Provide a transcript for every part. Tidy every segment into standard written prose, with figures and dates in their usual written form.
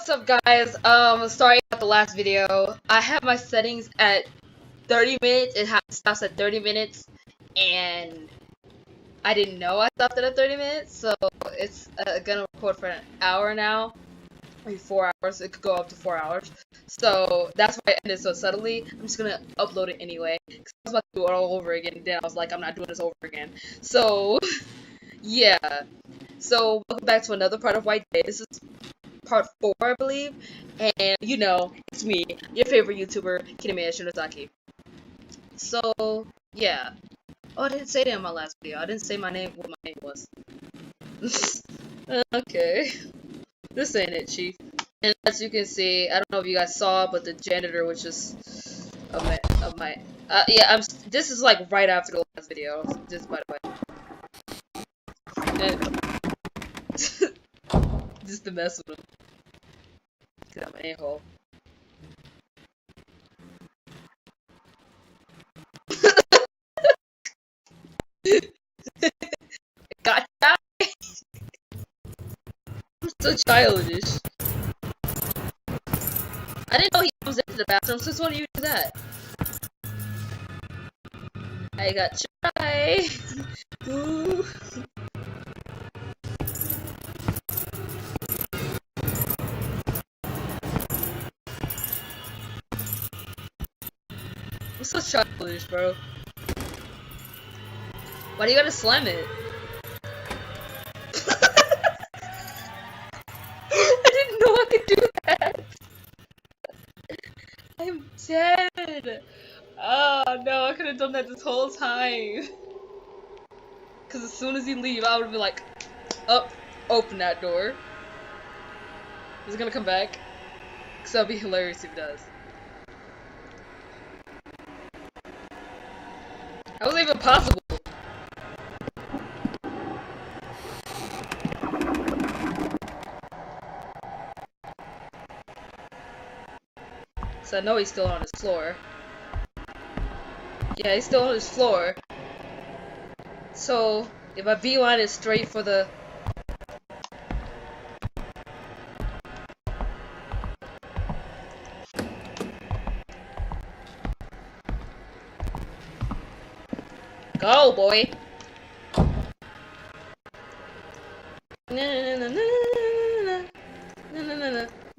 what's up guys? Sorry about the last video. I have my settings at 30 minutes. It stops at 30 minutes, and I didn't know I stopped it at 30 minutes, so it's gonna record for an hour now. Maybe 4 hours. It could go up to 4 hours. So that's why I ended so suddenly. I'm just gonna upload it anyway. 'Cause I was about to do it all over again. Then I was like, I'm not doing this over again. So, yeah. So, welcome back to another part of WhiteDay. This is part 4, I believe. And, you know, it's me, your favorite YouTuber, Kineme Shinozaki. So, yeah. Oh, I didn't say that in my last video. I didn't say my name, what my name was. Okay. This ain't it, Chief. And as you can see, I don't know if you guys saw, but the janitor was just yeah, this is like right after the last video, just by the way. And, just to mess with him. Cause I'm an a-hole. Gotcha! I'm so childish. I didn't know he comes into the bathroom, so I just want to use that. I got shy. Ooh. I'm so childish, bro. Why do you gotta slam it? I didn't know I could do that. I'm dead. Oh no, I could have done that this whole time. Cause as soon as he leave, I would be like, up, open that door. Is it gonna come back? Cause that'd be hilarious if it does. How was it even possible? So I know he's still on his floor. Yeah, he's still on his floor. So if my beeline is straight for the go, boy.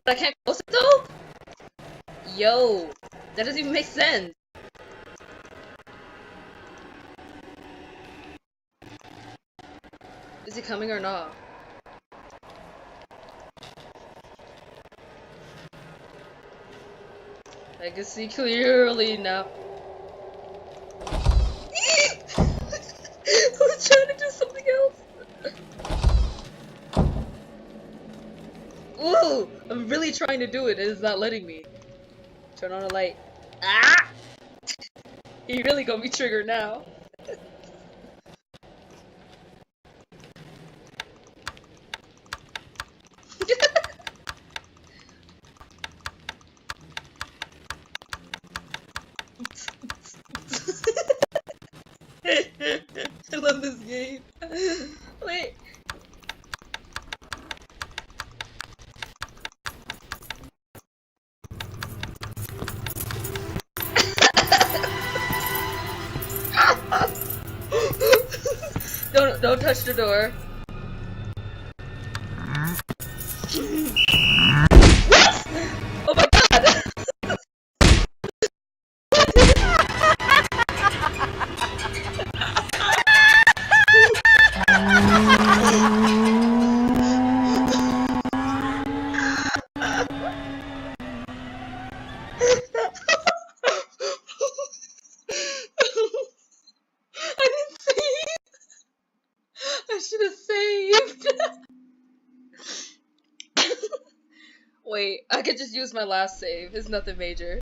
But I can't close it though? Yo, that doesn't even make sense. Is he coming or not? I can see clearly now. I was trying to do something else. Ooh, I'm really trying to do it and it's not letting me. Turn on the light. Ah! He really got me triggered now. I love this game. Wait. Don't touch the door. What? Oh my god! I didn't save! I should have saved! Wait, I could just use my last save. It's nothing major.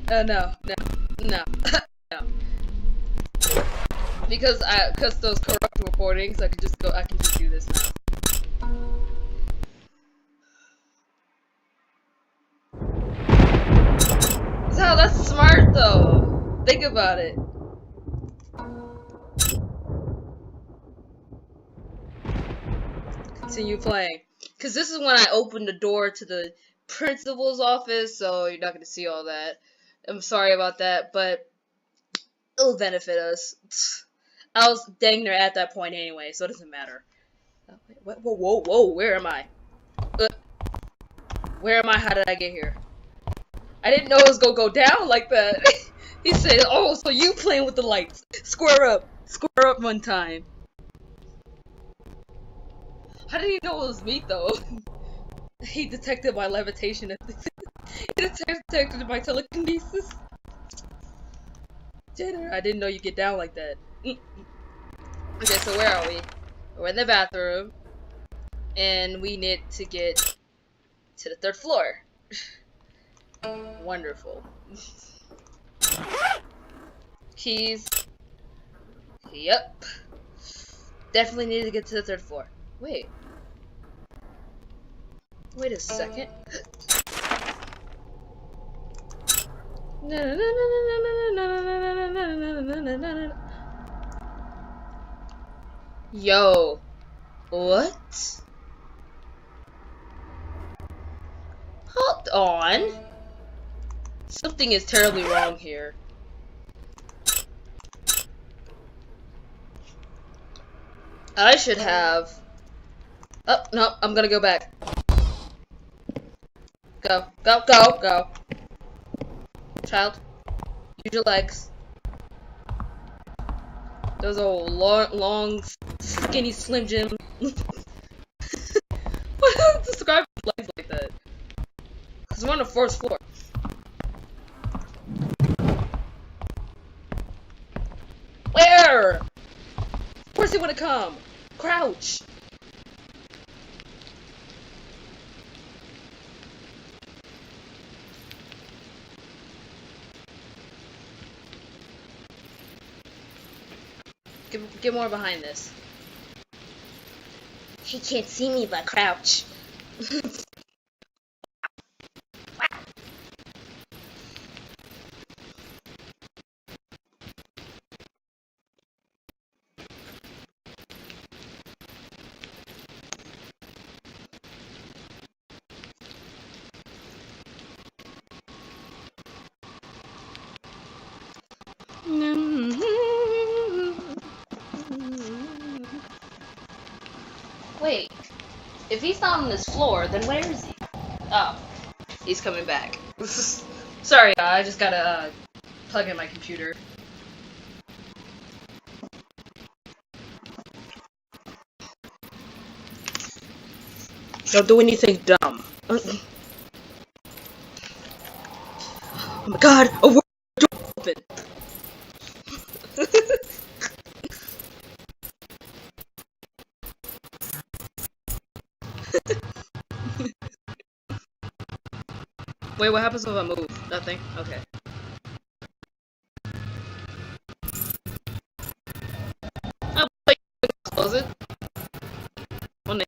No. No. Because those corrupt recordings, I can just do this now. So that's smart though. Think about it. Continue playing. Because this is when I opened the door to the principal's office, so you're not going to see all that. I'm sorry about that, but it'll benefit us. I was dang near at that point anyway, so it doesn't matter. Whoa, whoa, whoa, where am I? Where am I? How did I get here? I didn't know it was gonna go down like that. He said, oh, so you playing with the lights. Square up. Square up one time. How did he know it was me, though? He detected my levitation. He detected my telekinesis. Janitor, I didn't know you get down like that. Okay, so where are we? We're in the bathroom. And we need to get to the 3rd floor. Wonderful. Keys. Yep. Definitely need to get to the 3rd floor. Wait. Wait a second. Yo. What? Hold on. Something is terribly wrong here. I should have... Oh, no, I'm gonna go back. Go, go, go, go. Child, use your legs. Those old long, skinny Slim Jim. Why don't you describe his legs like that? Because we're on the 4th floor. Where? Where's he wanna come? Crouch. Get more behind this. He can't see me but crouch. Wait, if he's not on this floor, then where is he? Oh, he's coming back. Sorry, I just gotta plug in my computer. Don't do anything dumb. Oh my god, a door open. Wait, what happens if I move? Nothing? Okay. I'll close it. Oh, no.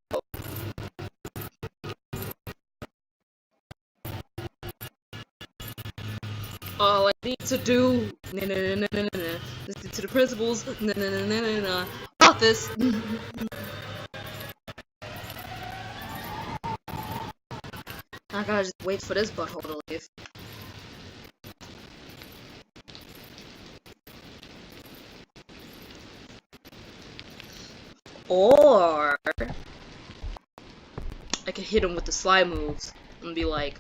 All I need to do, listen to the principal's office. I gotta just wait for this butthole to leave. Or I could hit him with the slide moves and be like,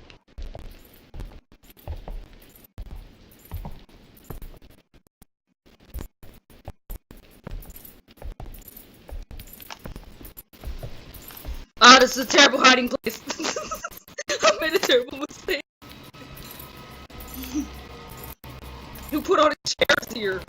ah, this is a terrible hiding place. I made a terrible mistake. Who put all the chairs here?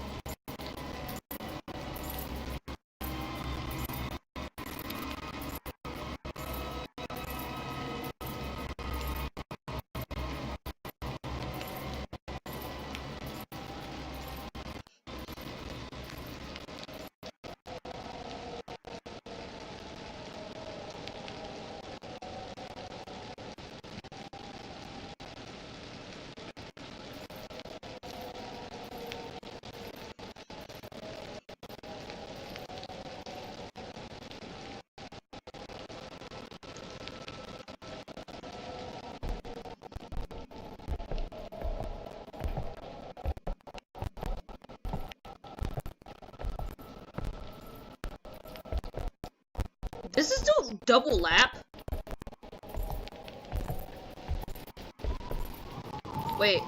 Does this do double lap? Wait.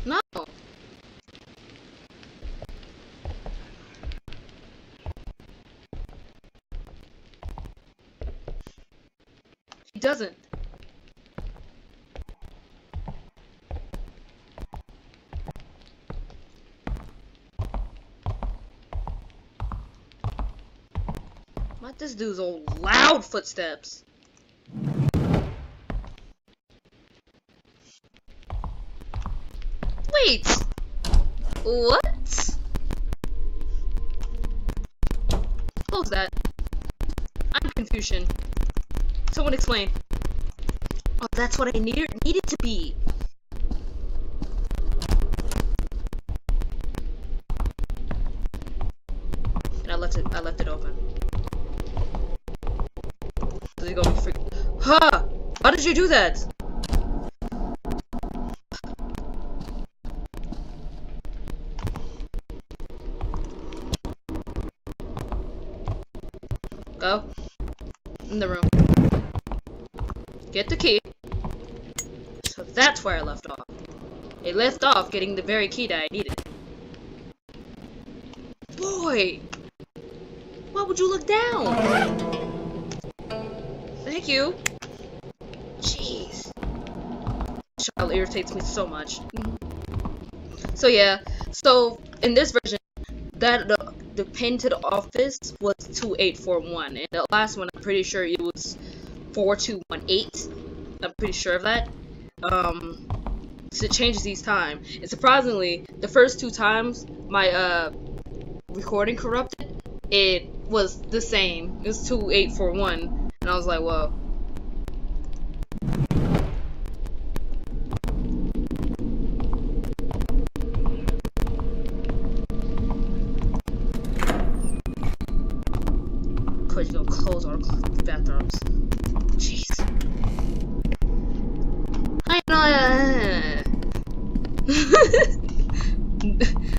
No. He doesn't. What this dude's old loud footsteps. Wait. What? What was that? I'm confusion. Someone explain. Oh, that's what I needed to be. And I left it open. Is he gonna be freak? Huh? Why did you do that? Go. In the room. Get the key. So that's where I left off. It left off getting the very key that I needed. Boy! Why would you look down? Thank you. Jeez. This child irritates me so much. So yeah. So in this version, that the pin to the office was 2841, and the last one I'm pretty sure it was 4218. I'm pretty sure of that. So it changes each time. And surprisingly, the first two times my recording corrupted, it was the same. It was 2841, and I was like, whoa. He's gonna close our bathrooms. Jeez. I know.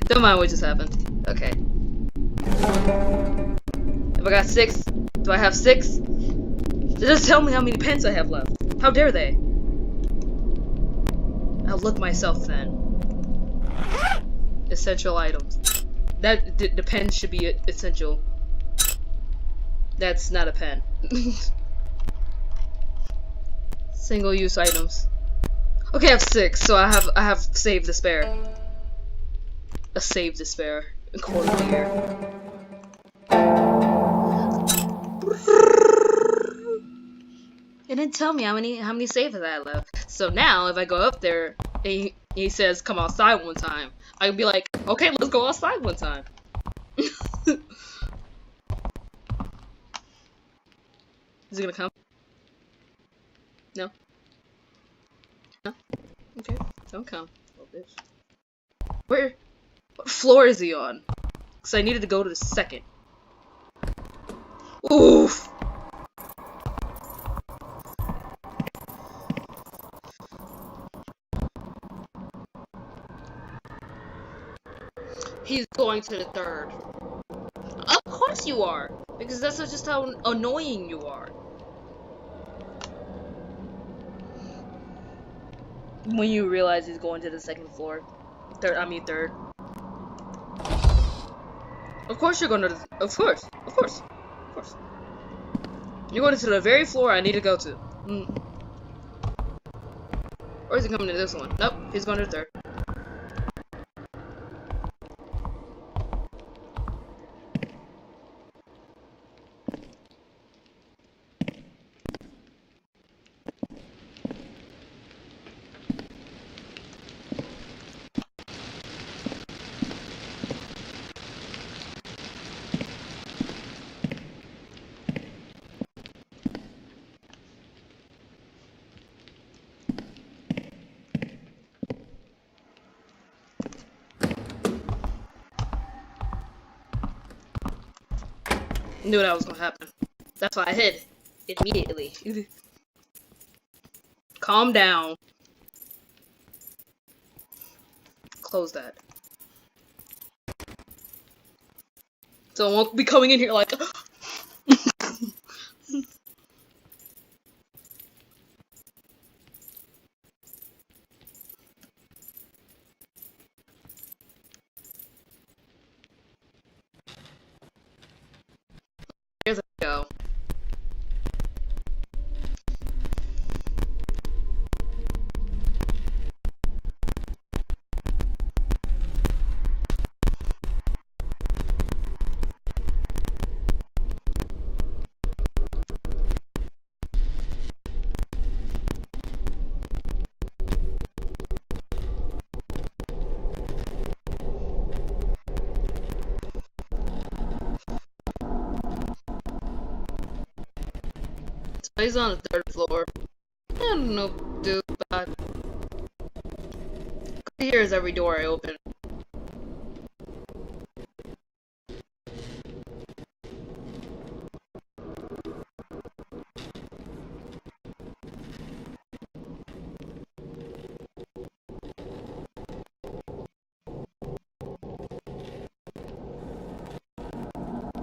Don't mind what just happened. Okay. If I got 6, do I have 6? Just tell me how many pens I have left. How dare they? I'll look myself then. Essential items. That the pen should be essential. That's not a pen. Single-use items. Okay, I have 6, so I have save to spare. A save to spare. Accordingly here. It didn't tell me how many saves I had left. So now, if I go up there, and he says, "Come outside one time," I can be like, "Okay, let's go outside one time." Is he gonna come? No. No. Okay. Don't come. Oh, bitch. Where? What floor is he on? Because I needed to go to the second. Oof. He's going to the third. Of course you are, because that's just how annoying you are. When you realize he's going to the second floor. Third. Of course you're going to the, of course. You're going to the very floor I need to go to. Or is he coming to this one? Nope, he's going to the third. Knew that was gonna happen. That's why I hid immediately. Calm down. close that. So I won't be coming in here like. Here's a go. So he's on the 3rd floor. I don't know, dude, but he hears every door I open.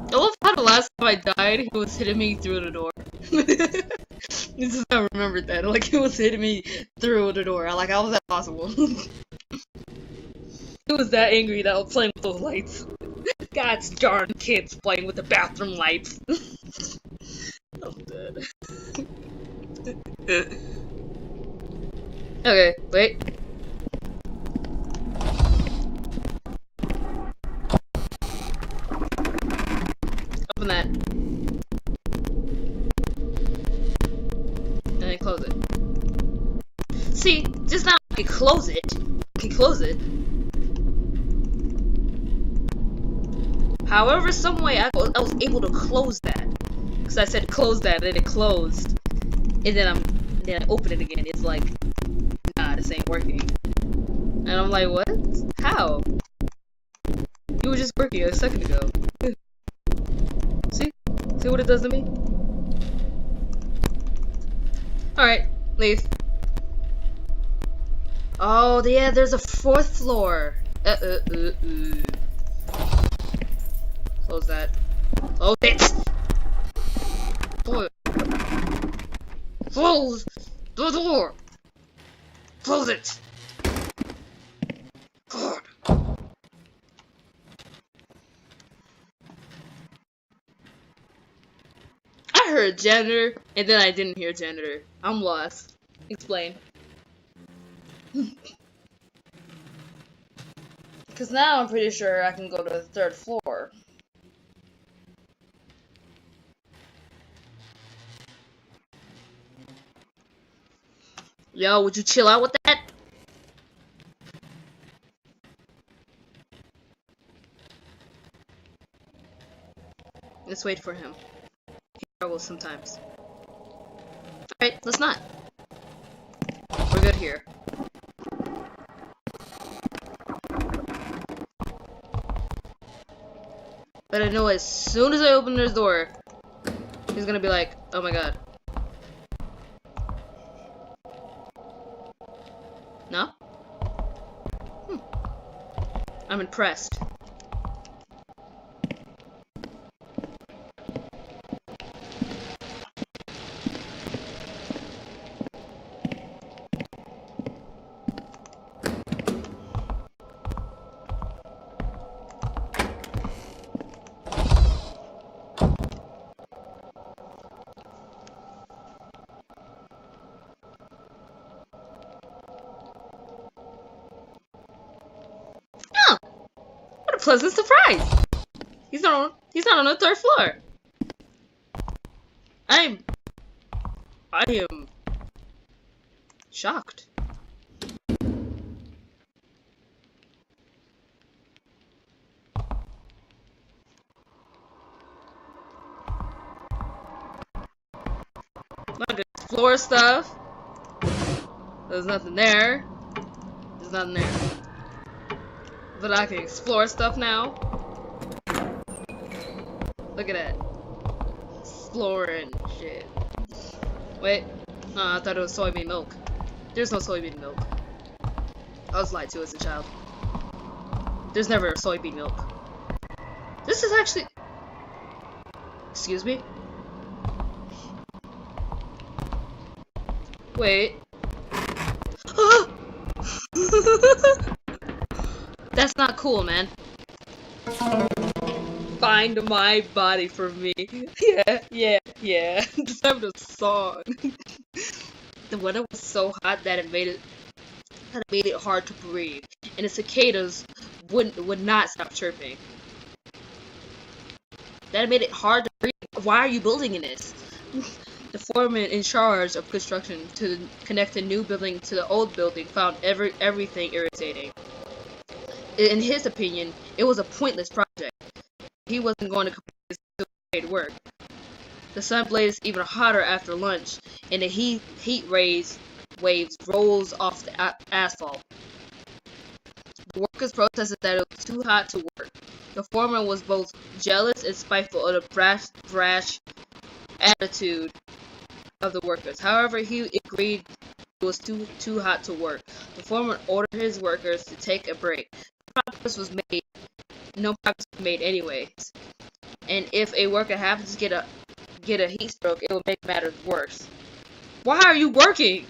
I love how the last time I died, he was hitting me through the door. This is how I remembered that. Like, he was hitting me through the door. Like, how was that possible? He was that angry that I was playing with those lights. God's darn kids playing with the bathroom lights. I'm dead. Okay, wait. Open that. And then close it. See, just now I can close it. I can close it. However, some way I was able to close that. Because I said close that, and then it closed. And then I open it again. It's like, nah, this ain't working. And I'm like, what? How? You were just working a second ago. See? See what it does to me? Alright, leave. Oh, yeah, there's a 4th floor. Close that. Close it! Close the door! Close it! God. I heard janitor, and then I didn't hear janitor. I'm lost. Explain. Because now I'm pretty sure I can go to the 3rd floor. Yo, would you chill out with that? Let's wait for him. He struggles sometimes. Alright, let's not. We're good here. But I know as soon as I open this door, he's gonna be like, oh my god. No? I'm impressed. Pleasant surprise. He's not on the 3rd floor. I am shocked. Not good floor stuff. There's nothing there. There's nothing there. But I can explore stuff now. Look at that. Exploring shit. Wait. I thought it was soybean milk. There's no soybean milk. I was lied to as a child. There's never soybean milk. This is actually... Excuse me? Wait. That's not cool, man. Find my body for me. Yeah. The time of the song. The weather was so hot that it made it hard to breathe, and the cicadas would not stop chirping. That made it hard to breathe. Why are you building in this? The foreman in charge of construction to connect the new building to the old building found everything irritating. In his opinion, it was a pointless project. He wasn't going to complete his paid work. The sun blazed even hotter after lunch, and the heat waves rose off the asphalt. The workers protested that it was too hot to work. The foreman was both jealous and spiteful of the brash attitude of the workers. However, he agreed it was too hot to work. The foreman ordered his workers to take a break. No progress was made anyways. And if a worker happens to get a heat stroke, it will make matters worse. Why are you working?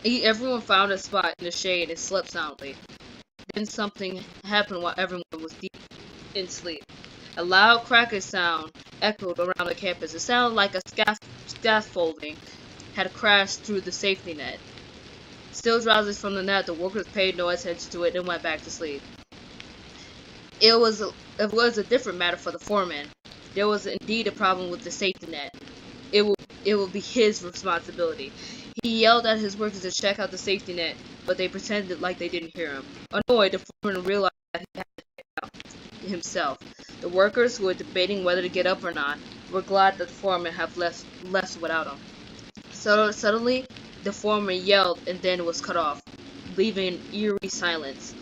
Everyone found a spot in the shade and slept soundly. Then something happened while everyone was deep in sleep. A loud cracking sound echoed around the campus. It sounded like a scaffolding had crashed through the safety net. Still drowsy from the nap, the workers paid no attention to it and went back to sleep. It was a different matter for the foreman. There was indeed a problem with the safety net. It will be his responsibility. He yelled at his workers to check out the safety net, but they pretended like they didn't hear him. Annoyed, the foreman realized that he had to check out himself. The workers, who were debating whether to get up or not, were glad that the foreman had left without him. So suddenly, the foreman yelled and then was cut off, leaving an eerie silence.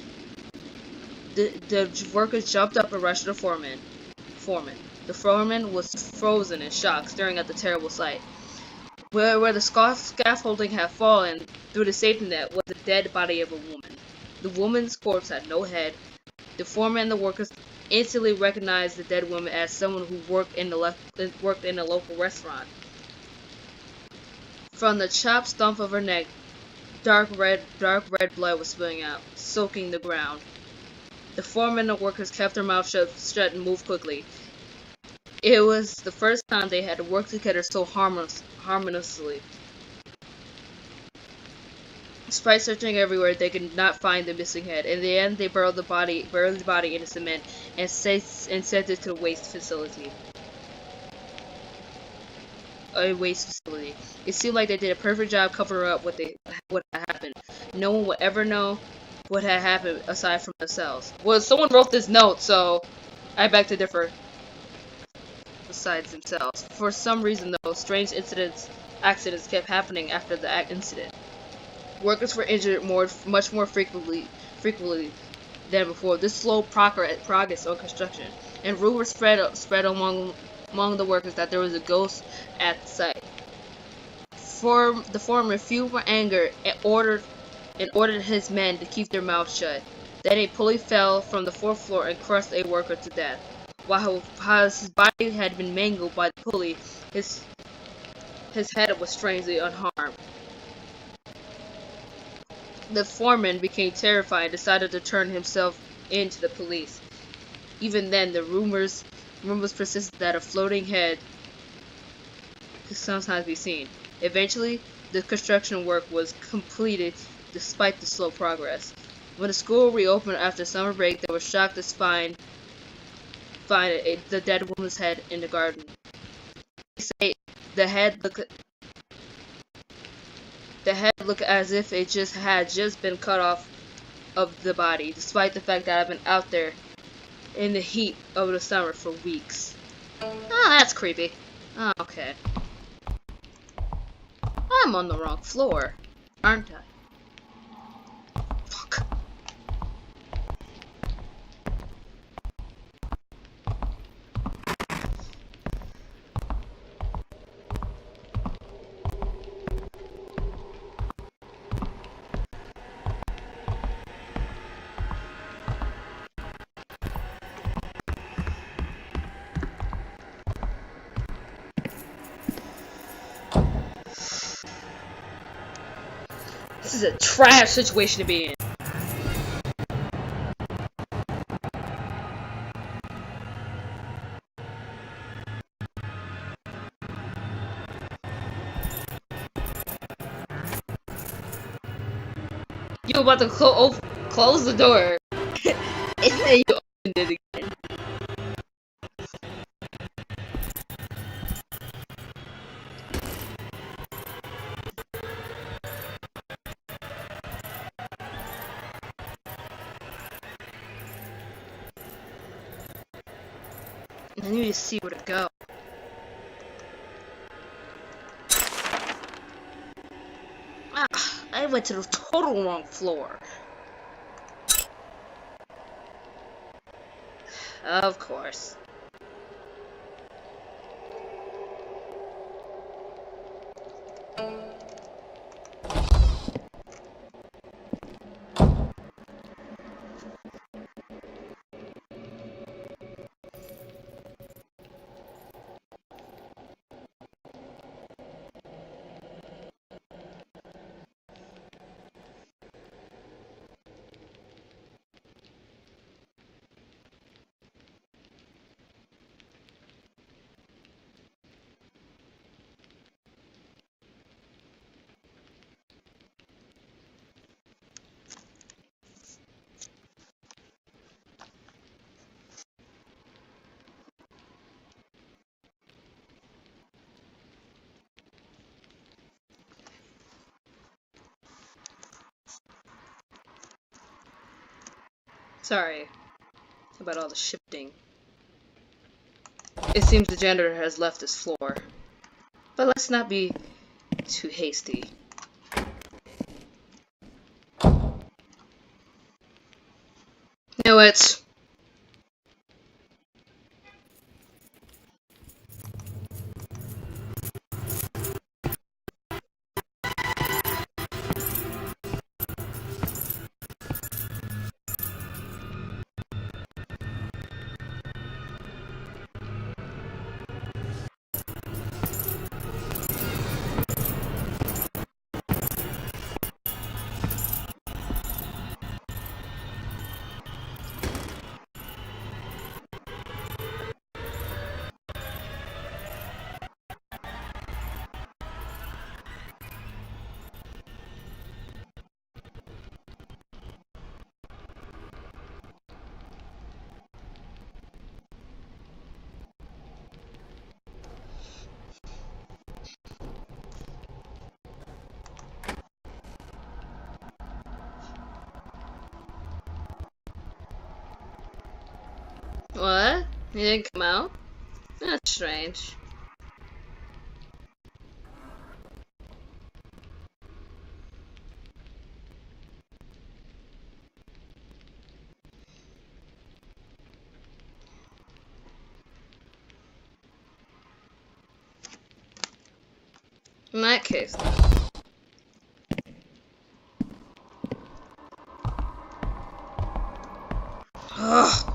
The workers jumped up and rushed to the foreman. The foreman was frozen in shock, staring at the terrible sight. Where the scaffolding had fallen through the safety net was the dead body of a woman. The woman's corpse had no head. The foreman and the workers instantly recognized the dead woman as someone who worked in a local restaurant. From the chopped stump of her neck, dark red blood was spilling out, soaking the ground. The foreman and the workers kept their mouths shut and moved quickly. It was the first time they had to work together so harmoniously. Despite searching everywhere, they could not find the missing head. In the end, they buried the body in the cement and sent it to the waste facility. It seemed like they did a perfect job covering up what had happened. No one would ever know what had happened aside from themselves. Well, someone wrote this note, so I beg to differ. Besides themselves. For some reason, though, strange accidents kept happening after the incident. Workers were injured much more frequently than before. This slowed progress on construction, and rumors spread among the workers that there was a ghost at the site. The foreman, fueled by anger, ordered his men to keep their mouths shut. Then a pulley fell from the fourth floor and crushed a worker to death. While his body had been mangled by the pulley, his head was strangely unharmed. The foreman became terrified and decided to turn himself in to the police. Even then, the rumors persisted that a floating head could sometimes be seen. Eventually, the construction work was completed despite the slow progress. When the school reopened after summer break, they were shocked to find the dead woman's head in the garden. They say the head looked as if it had just been cut off of the body, despite the fact that I've been out there in the heat of the summer for weeks. Oh, that's creepy. Oh, okay. I'm on the wrong floor, aren't I? Fuck. This is a trash situation to be in. You were about to close the door, and then you opened it again. I need to see where to go. Ah, I went to the total wrong floor. Of course. Sorry about all the shifting. It seems the janitor has left this floor. But let's not be too hasty. You know what? What? He didn't come out? That's strange. In that case, ugh.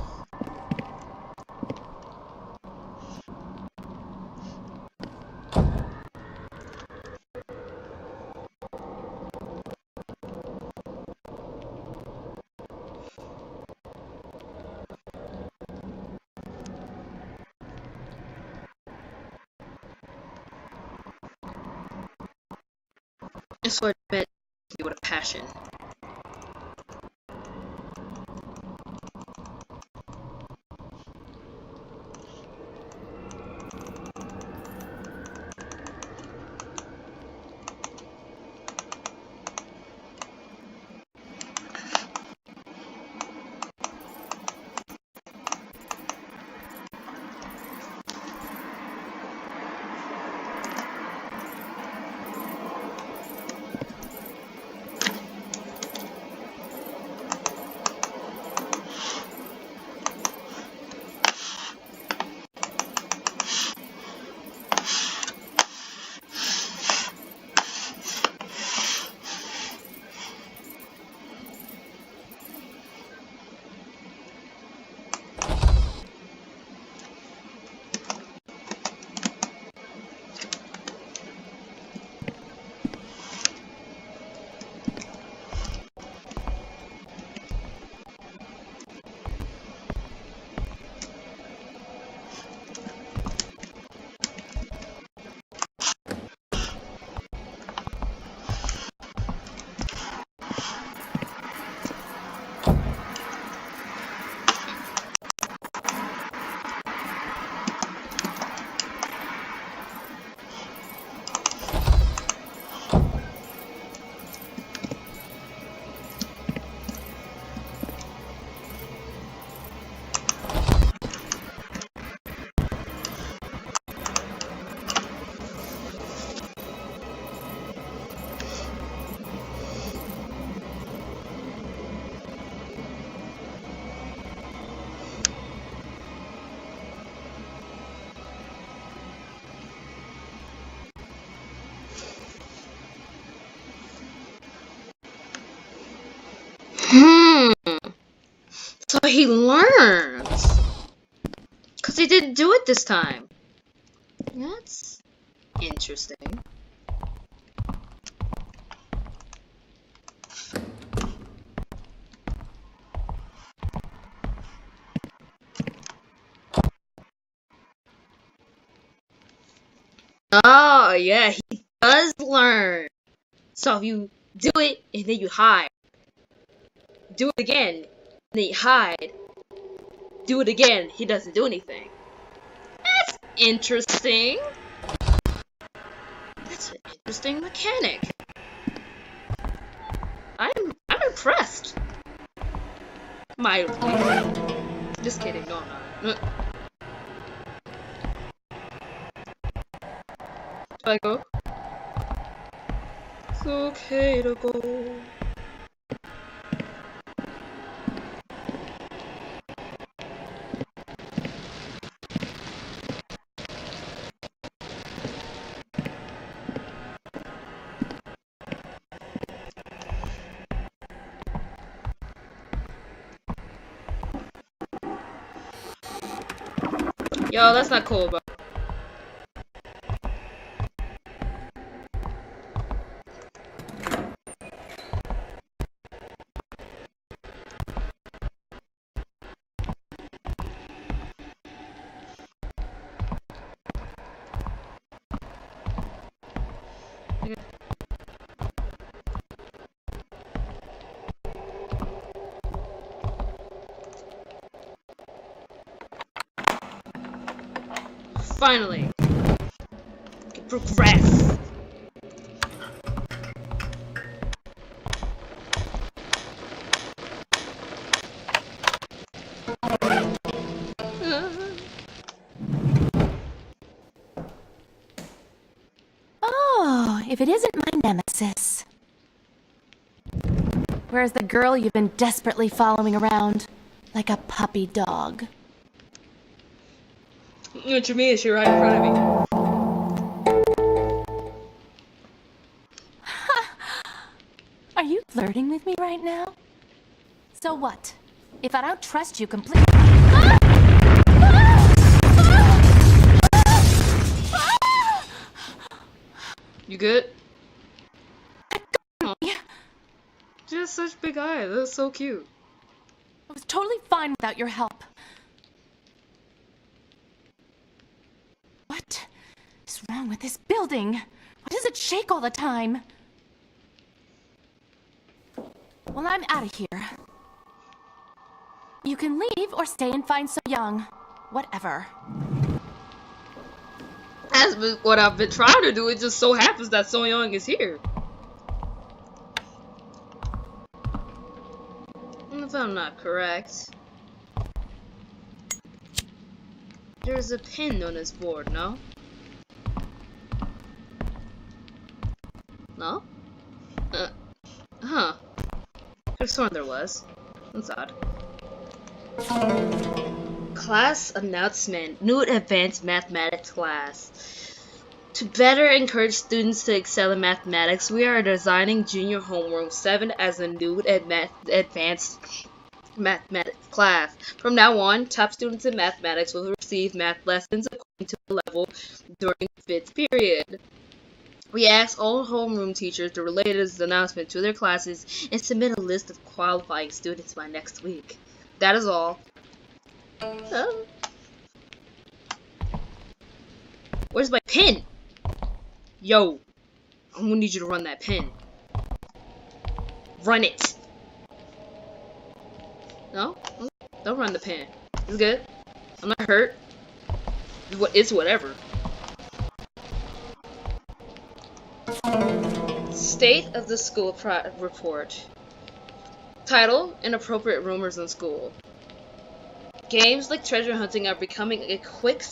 I swear to bet you with a passion. But he learns! Because he didn't do it this time. That's interesting. Oh, yeah, he does learn. So if you do it and then you hide, do it again, and then you hide, do it again, he doesn't do anything. That's interesting. That's an interesting mechanic. I'm impressed. Mildly. Just kidding, no I'm not. Do I go? It's okay to go. Yo, that's not cool, bro. Finally, progress. Oh, if it isn't my nemesis. Where's the girl you've been desperately following around? Like a puppy dog. What you mean? Is she right in front of me? Are you flirting with me right now? So what? If I don't trust you completely... You good? Oh. Just such big eyes. That's so cute. I was totally fine without your help. What is wrong with this building? Why does it shake all the time? Well, I'm out of here. You can leave or stay and find So Young. Whatever. That's what I've been trying to do. It just so happens that So Young is here. If I'm not correct, there's a pin on this board, no? No? Huh. Could've sworn there was. That's odd. Class announcement. New advanced mathematics class. To better encourage students to excel in mathematics, we are designing Junior Homeroom 7 as a new advanced mathematics class. From now on, top students in mathematics will receive math lessons according to the level during the 5th period. We ask all homeroom teachers to relay this announcement to their classes and submit a list of qualifying students by next week. That is all. Where's my pen? Yo, I'm gonna need you to run that pen. Run it. No? Don't run the pen. It's good. I'm not hurt. It's whatever. State of the school report. Title: Inappropriate rumors in school. Games like treasure hunting are becoming a quick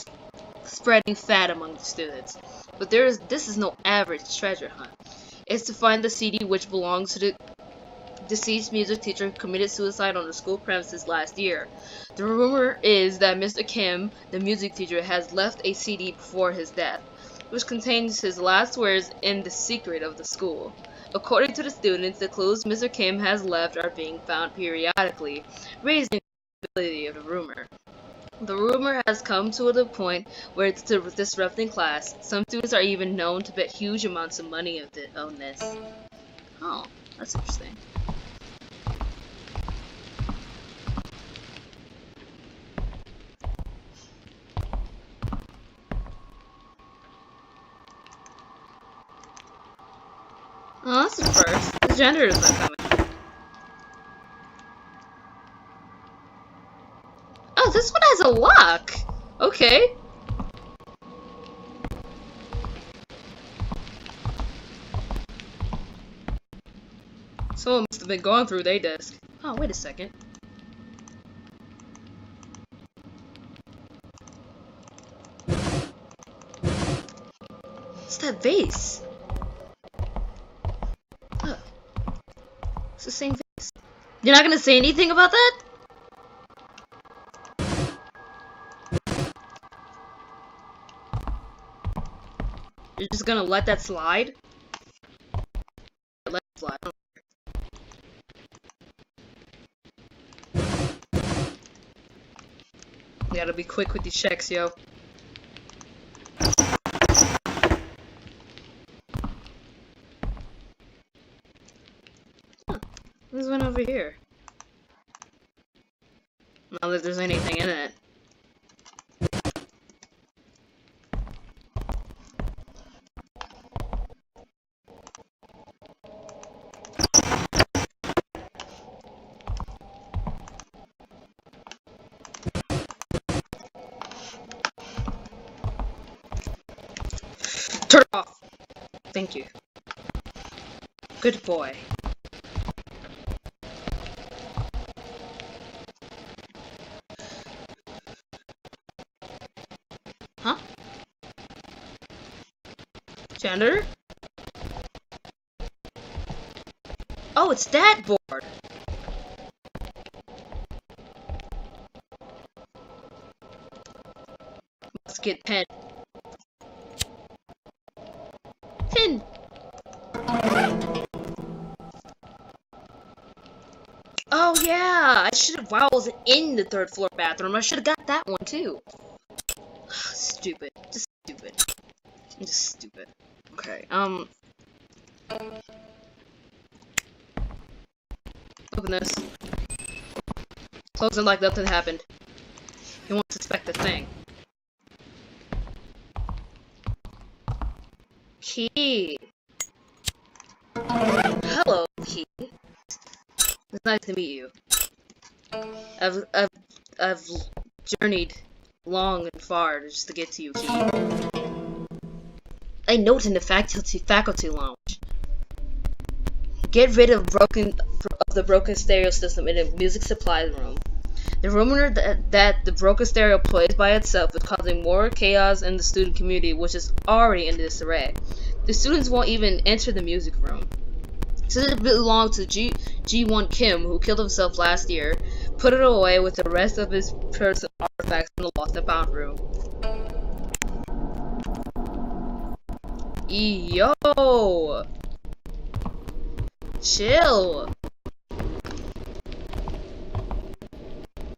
spreading fad among the students. But this is no average treasure hunt. It's to find the CD which belongs to the deceased music teacher who committed suicide on the school premises last year. The rumor is that Mr. Kim, the music teacher, has left a CD before his death, which contains his last words in the secret of the school. According to the students, the clues Mr. Kim has left are being found periodically, raising stability of the rumor. The rumor has come to the point where it's disrupting class. Some students are even known to bet huge amounts of money on this. Oh, that's interesting. Oh, that's the first. The janitor's not coming. Oh, this one has a lock! Okay. Someone must have been going through their desk. Oh, wait a second. What's that vase? Oh. It's the same vase. You're not gonna say anything about that? You're just gonna let that slide? Let it slide. You gotta be quick with these checks, yo. Huh. There's one over here. Not that there's anything in it. Turn it off! Thank you. Good boy. Huh? Janitor? Oh, it's that board! Let's get pen. Pin! Oh yeah! I should have, while I was in the third floor bathroom, I should have got that one too. Stupid. Just stupid. I'm just stupid. Okay, open this. Close it like nothing happened. You won't suspect a thing. Key. Hello, Key. It's nice to meet you. I've journeyed long and far just to get to you, Key. A note in the faculty lounge. Get rid of the broken stereo system in the music supply room. The rumor that the broken stereo plays by itself is causing more chaos in the student community, which is already in disarray. The students won't even enter the music room. Since it belonged to G1 Kim, who killed himself last year, put it away with the rest of his personal artifacts in the lost and found room. Yo! Chill!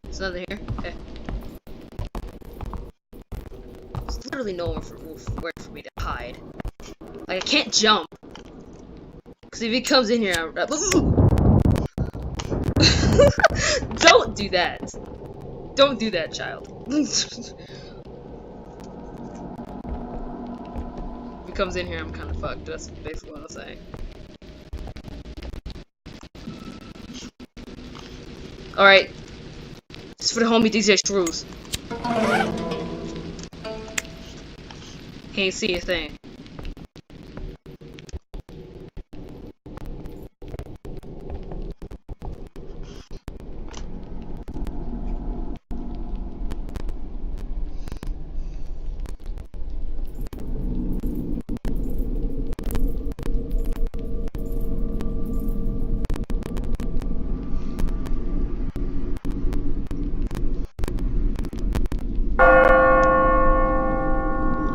There's nothing here? Okay. There's literally nowhere for me to hide. Like, I can't jump. Because if he comes in here, don't do that. Don't do that, child. If he comes in here, I'm kind of fucked. That's basically what I'm saying. Alright. Just for the homie DJ Screws. Can't see a thing.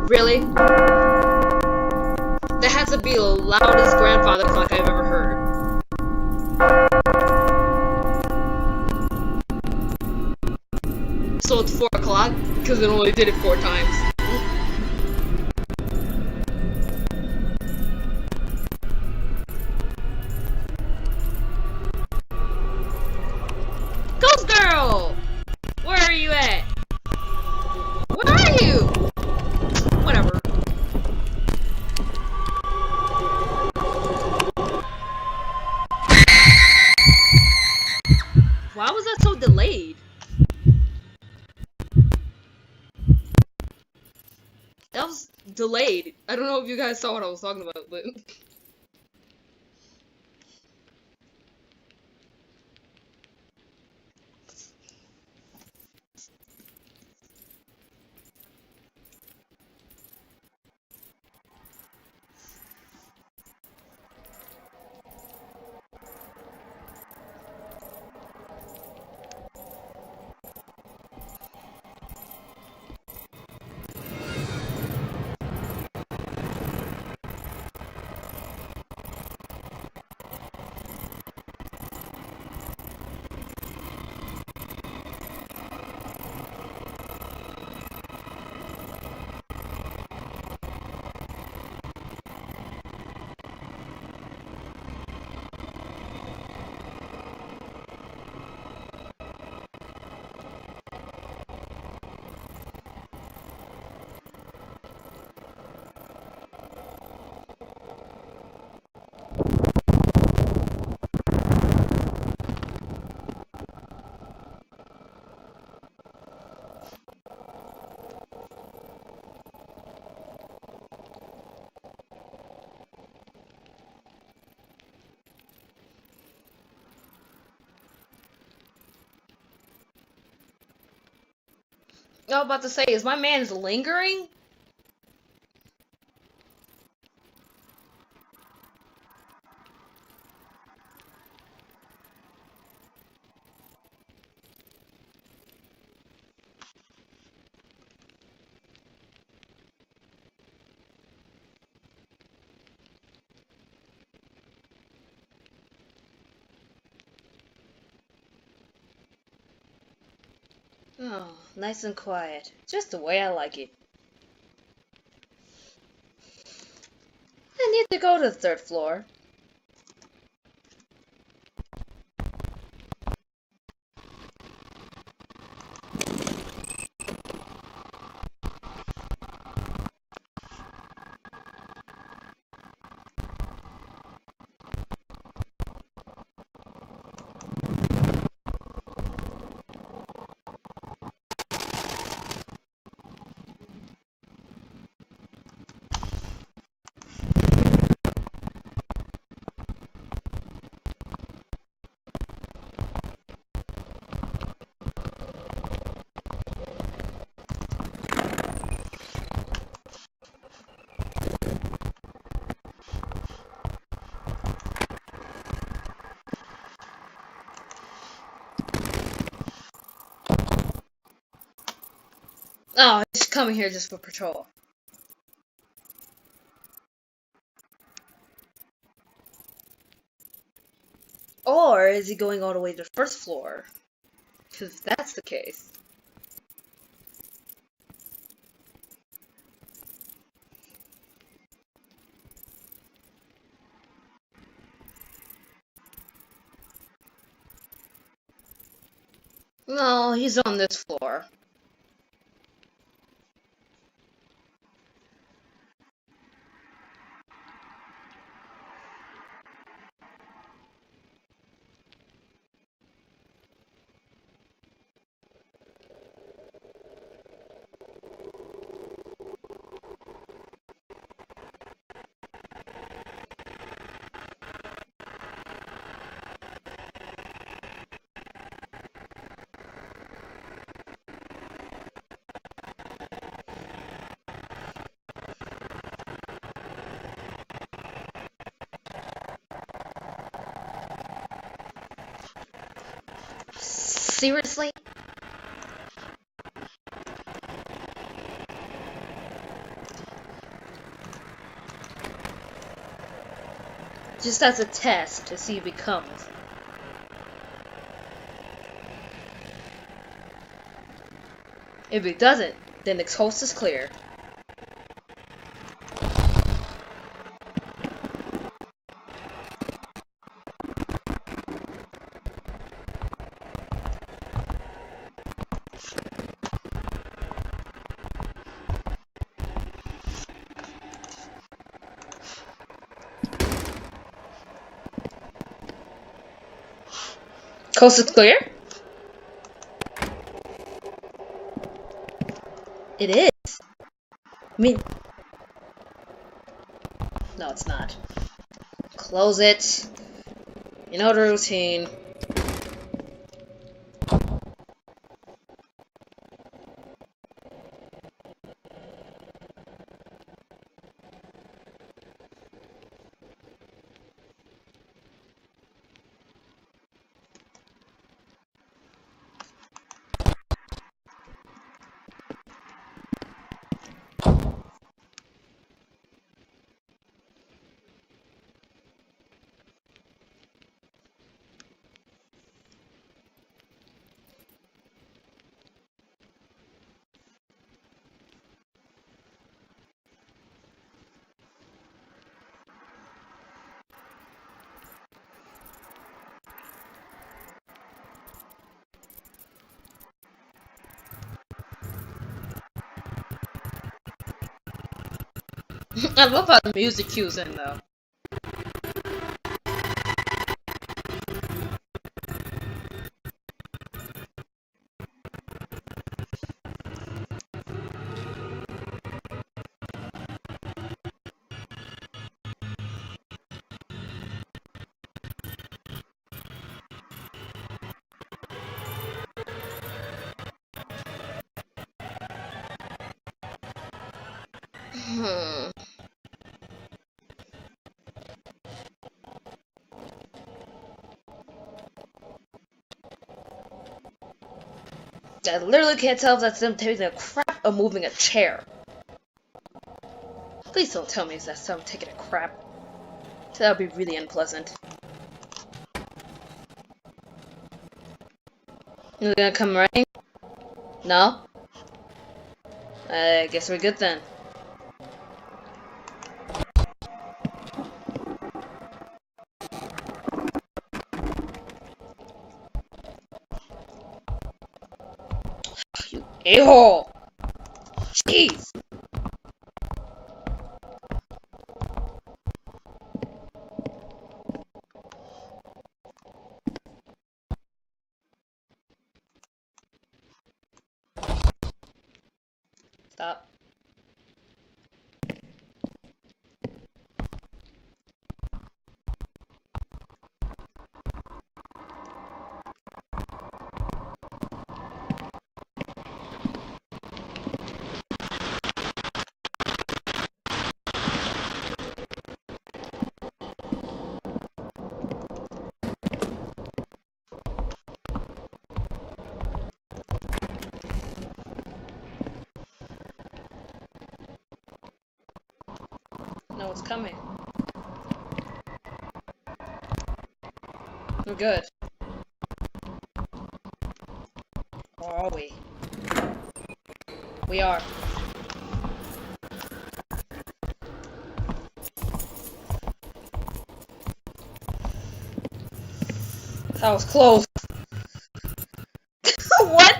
Really? That has to be the loudest grandfather clock I've ever heard. also it's 4 o'clock because it only did it 4 times. Ghost Girl! Where are you at? Where are you? Whatever. Why was that so delayed? That was delayed. I don't know if you guys saw what I was talking about, but... I was about to say, is my man's lingering? Oh, nice and quiet. Just the way I like it. I need to go to the 3rd floor. Oh, he's coming here just for patrol. Or is he going all the way to the 1st floor? Because if that's the case... No, he's on this floor. Seriously? Just as a test to see if he comes. If it doesn't, then the coast is clear. Coast is clear? It is. I mean, no, it's not. Close it. You know the routine. I love how the music cues in though. I literally can't tell if that's them taking a crap or moving a chair. Please don't tell me it's that them taking a crap. That would be really unpleasant. You're gonna come running? No? I guess we're good then. You a-hole! Jeez! Stop. No, it's coming. We're good. Or are we? We are. That was close. What?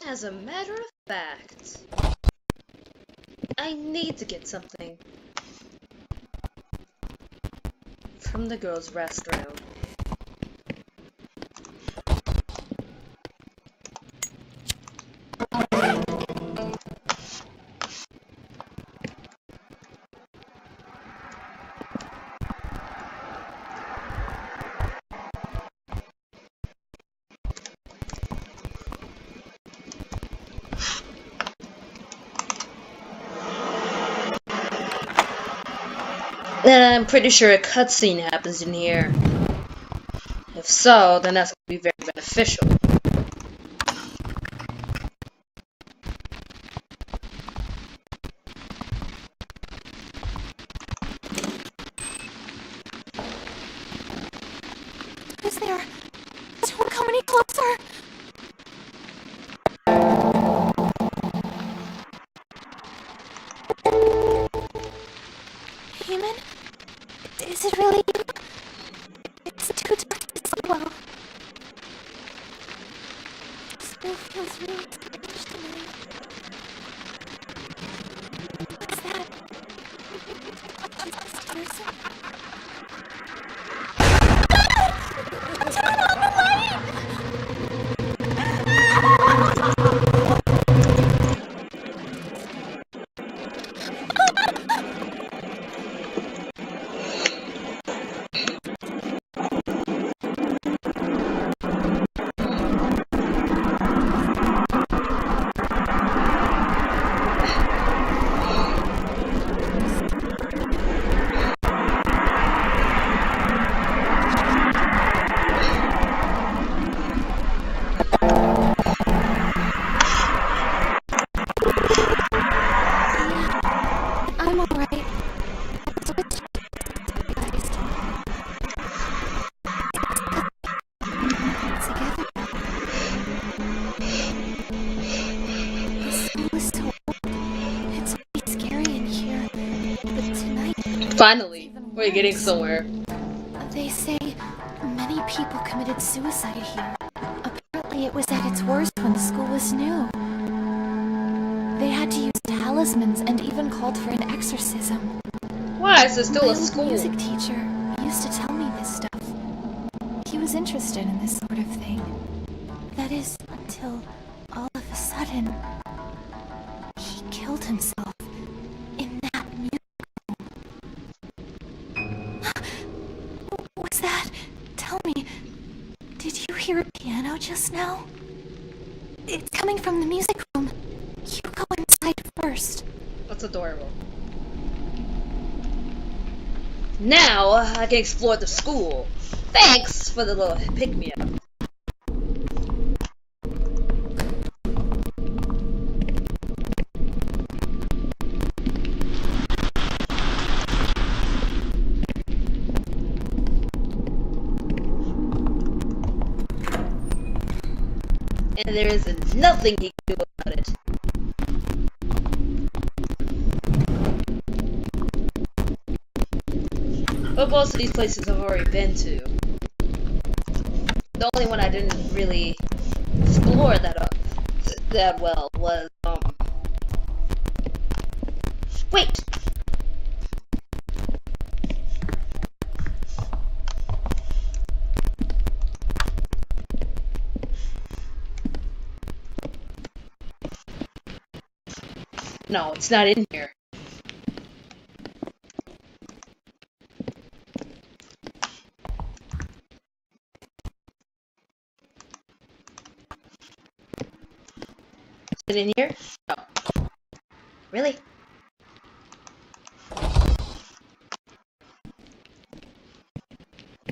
As a matter of fact... I need to get something from the girls' restroom. And I'm pretty sure a cutscene happens in here. If so, then that's going to be very beneficial. Who's there? Don't come any closer! Human? Is it really you? It's too dark to see well. Still feels really strange to me. What's that? Just a person? Turn on the light! I'm alright. Switch. Together. This school is so old. It's really scary in here. But tonight, Finally, we're getting somewhere. they say many people committed suicide here. Apparently it was at its worst when the school was new. They had to use talismans and even called for an exorcism. Why is there still My a old school? music teacher used to tell me this stuff. He was interested in this sort of thing. That is, until all of a sudden, he killed himself in that music room. What was that? Tell me, did you hear a piano just now? It's coming from the music room. You go inside first. That's adorable. Now I can explore the school. Thanks for the little pick-me-up. And there is nothing he can do about it. But most of these places I've already been to. The only one I didn't really explore that well was wait. No, it's not in here. Is it in here? No. Really?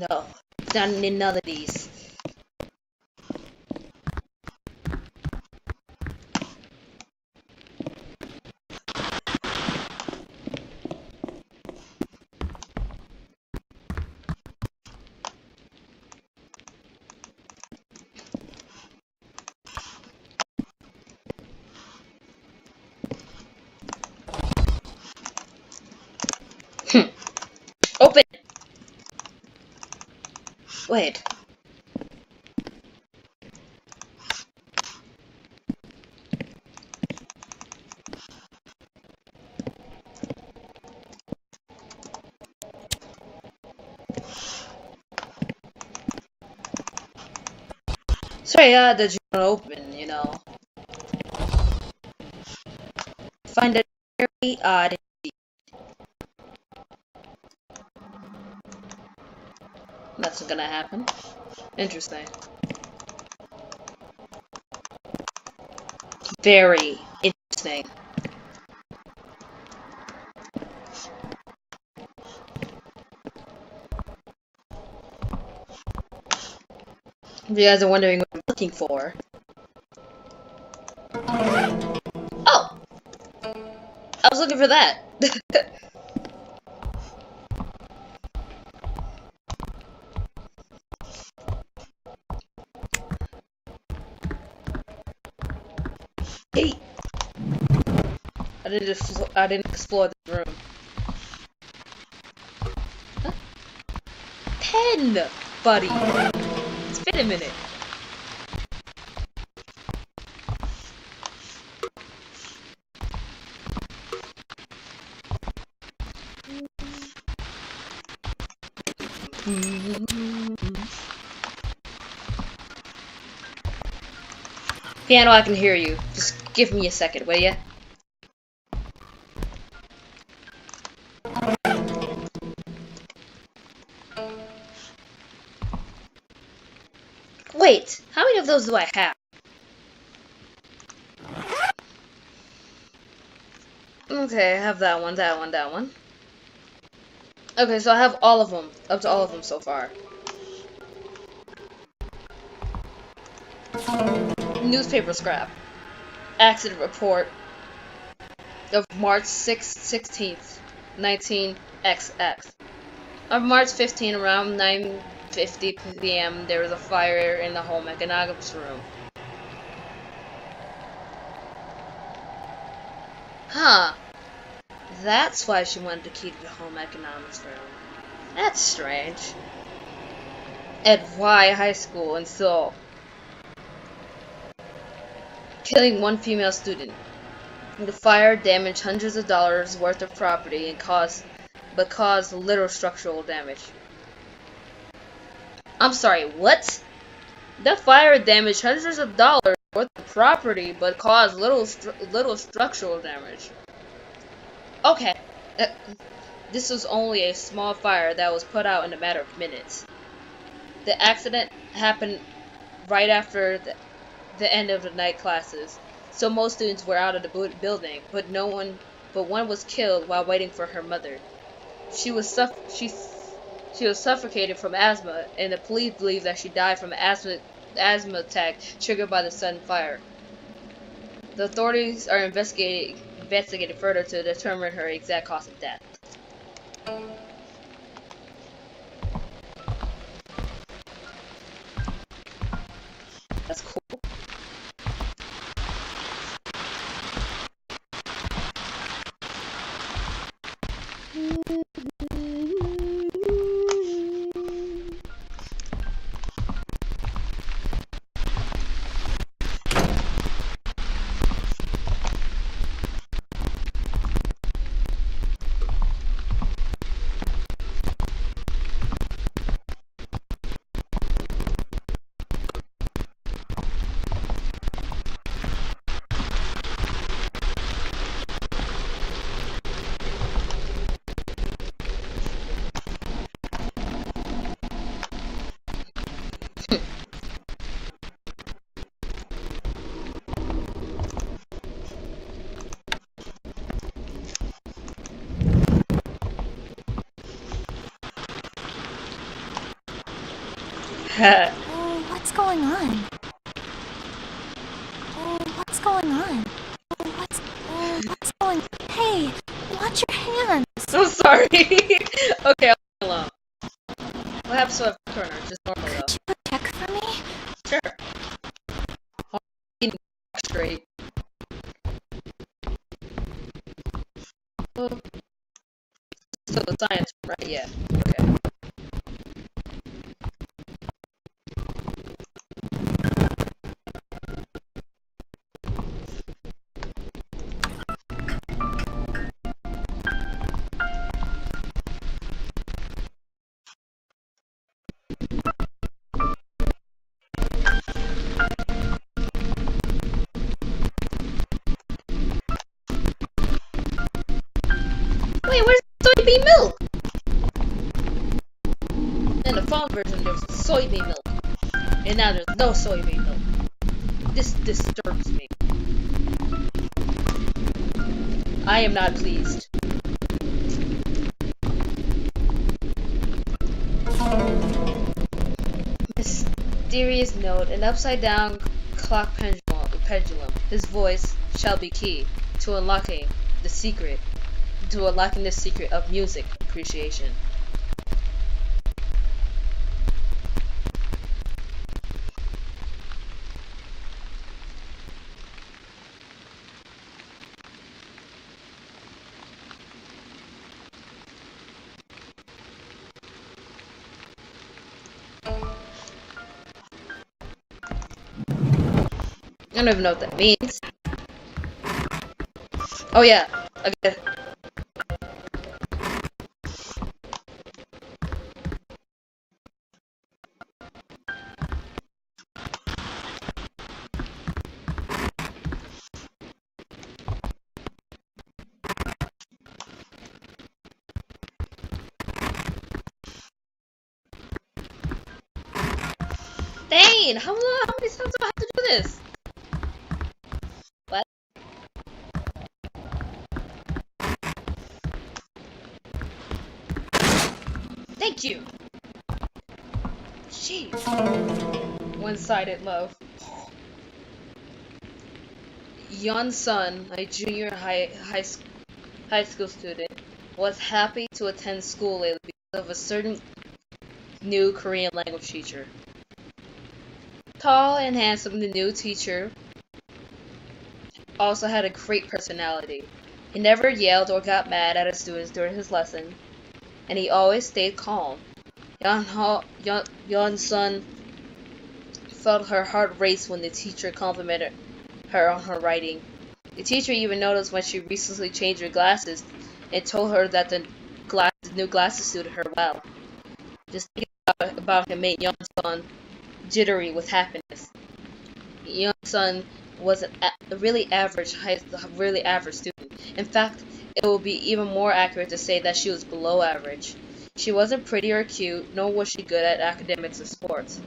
No. It's not in none of these. Open! Wait. Sorry, the journal open, you know. Find it very odd. That's gonna happen. Interesting. Very interesting. If you guys are wondering what I'm looking for. Oh! I was looking for that. Hey! I didn't explore the room. Huh? Pen! Buddy! It's been a minute. Piano, I can hear you. Just give me a second, will ya? Wait, how many of those do I have? Okay, I have that one, that one, that one. Okay, so I have all of them, up to all of them so far. Newspaper scrap. Accident report of March 16th, 19XX. On March 15, around 9:50 p.m., there was a fire in the home economics room. Huh. That's why she wanted to keep the home economics room. That's strange. At Y High School in Seoul. Killing one female student. The fire damaged hundreds of dollars worth of property and caused little structural damage. I'm sorry, what? The fire damaged hundreds of dollars worth of property but caused little structural damage. Okay. This was only a small fire that was put out in a matter of minutes. The accident happened right after the end of the night classes, so most students were out of the building, but one was killed while waiting for her mother. She was suffocated from asthma, and the police believe that she died from an asthma attack triggered by the sudden fire. The authorities are investigating further to determine her exact cause of death. That's cool. What's going on? What's going on? What's going on? Hey, watch your hands! I'm sorry. Okay, I'll leave it alone. What happens to a corner? Just normal though. Could you check for me? Sure. I'll keep straight. Well, still the science, right? Yeah. Okay. soybean milk! In the fall version, there was soybean milk. And now there's no soybean milk. This disturbs me. I am not pleased. Mysterious note, an upside-down clock pendulum. His voice shall be key to unlocking the secret of music appreciation. I don't even know what that means. Oh yeah, okay. Dang, how many times do I have to do this? What? Thank you! Jeez. One-sided love. Yon Sun, a junior high school student, was happy to attend school lately because of a certain new Korean language teacher. Tall and handsome, the new teacher also had a great personality. He never yelled or got mad at his students during his lesson, and he always stayed calm. Yon Sun felt her heart race when the teacher complimented her on her writing. The teacher even noticed when she recently changed her glasses and told her that the new glasses suited her well. Just thinking about him made Yon Sun jittery with happiness. Yon Sun was a really average student. In fact, it would be even more accurate to say that she was below average. She wasn't pretty or cute, nor was she good at academics or sports.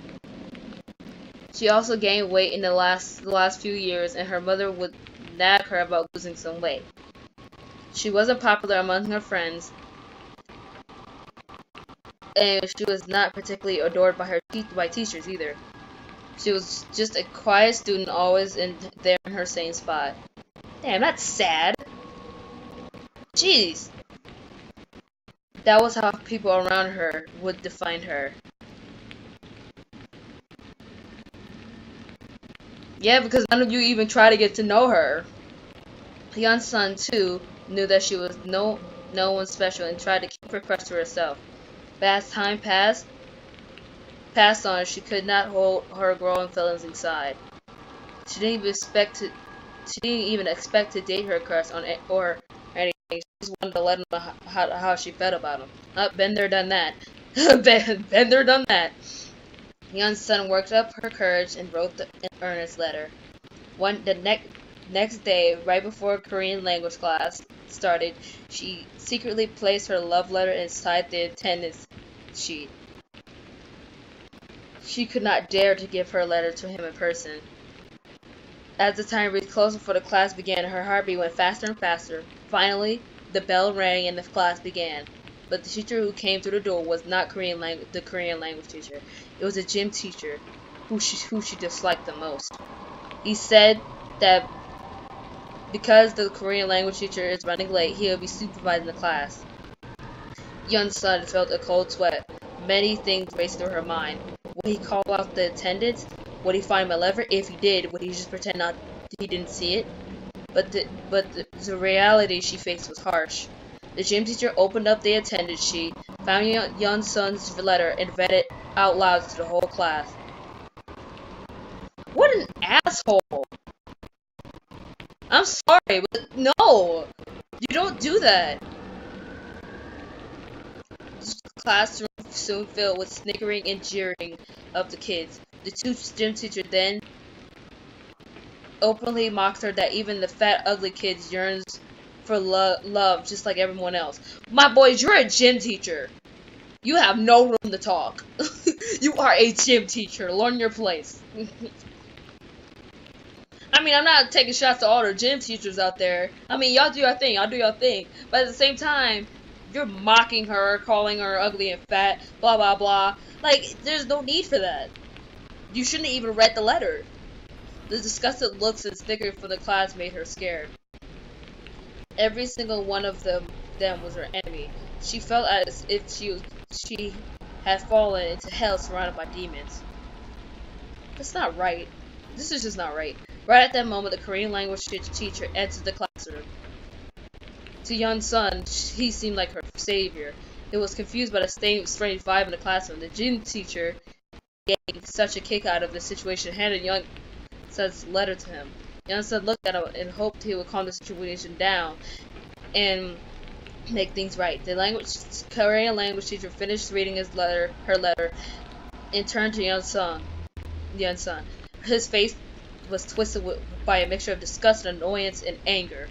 She also gained weight in the last few years, and her mother would nag her about losing some weight. She wasn't popular among her friends, and she was not particularly adored by teachers either. She was just a quiet student, always there in her same spot. Damn, that's sad. Jeez. That was how people around her would define her. Yeah, because none of you even try to get to know her. Hyun Sun too knew that she was no one special and tried to keep her crush to herself. But as time passed on, she could not hold her growing feelings inside. She didn't even expect to date her crush or anything. She just wanted to let him know how she felt about him. Been there, done that. been there, done that. Hyun Sun worked up her courage and wrote an earnest letter. The next day, right before Korean language class started, she secretly placed her love letter inside the attendance sheet. She could not dare to give her letter to him in person. As the time reached closer for the class began, her heartbeat went faster and faster. Finally, the bell rang and the class began. But the teacher who came through the door was not the Korean language teacher. It was a gym teacher who she disliked the most. He said that because the Korean language teacher is running late, he will be supervising the class. Young Sun felt a cold sweat. Many things raced through her mind. Would he call out the attendants? Would he find my lever? If he did, would he just pretend he didn't see it? But the reality she faced was harsh. The gym teacher opened up the attendance sheet, found Young Sun's letter, and read it out loud to the whole class. What an asshole! I'm sorry, but no! You don't do that! The classroom soon filled with snickering and jeering of the kids. The gym teacher then openly mocked her that even the fat, ugly kids yearns for love just like everyone else. My boys, you're a gym teacher. You have no room to talk. You are a gym teacher. Learn your place. I mean, I'm not taking shots to all the gym teachers out there. I mean, y'all do your thing. Y'all do your thing. But at the same time, you're mocking her, calling her ugly and fat, blah, blah, blah. Like, there's no need for that. You shouldn't have even read the letter. The disgusted looks and snickers from the class made her scared. Every single one of them was her enemy. She felt as if she had fallen into hell surrounded by demons. That's not right. This is just not right. Right at that moment, the Korean language teacher entered the classroom. To Yeon's son, he seemed like her savior. He was confused by the strange vibe in the classroom. The gym teacher getting such a kick out of the situation handed Yeon son's letter to him. Yeon son looked at him and hoped he would calm the situation down and make things right. The Korean language teacher finished reading her letter, and turned to Yeon's son. His face was twisted by a mixture of disgust, annoyance, and anger.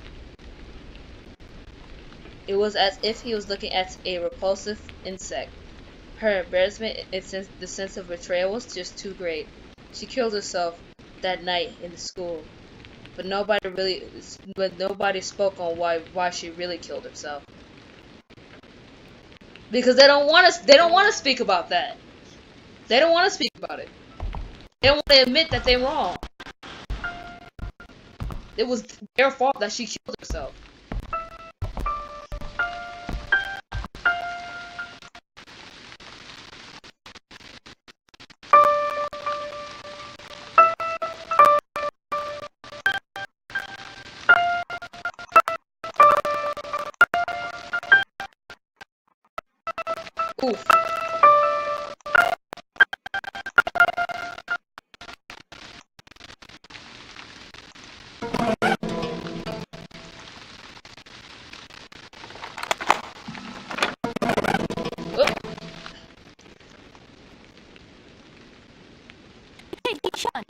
It was as if he was looking at a repulsive insect. Her embarrassment and the sense of betrayal was just too great. She killed herself that night in the school, but nobody spoke on why she really killed herself. Because they don't want to speak about that. They don't want to speak about it. They don't want to admit that they're wrong. It was their fault that she killed herself. Oof. Sean,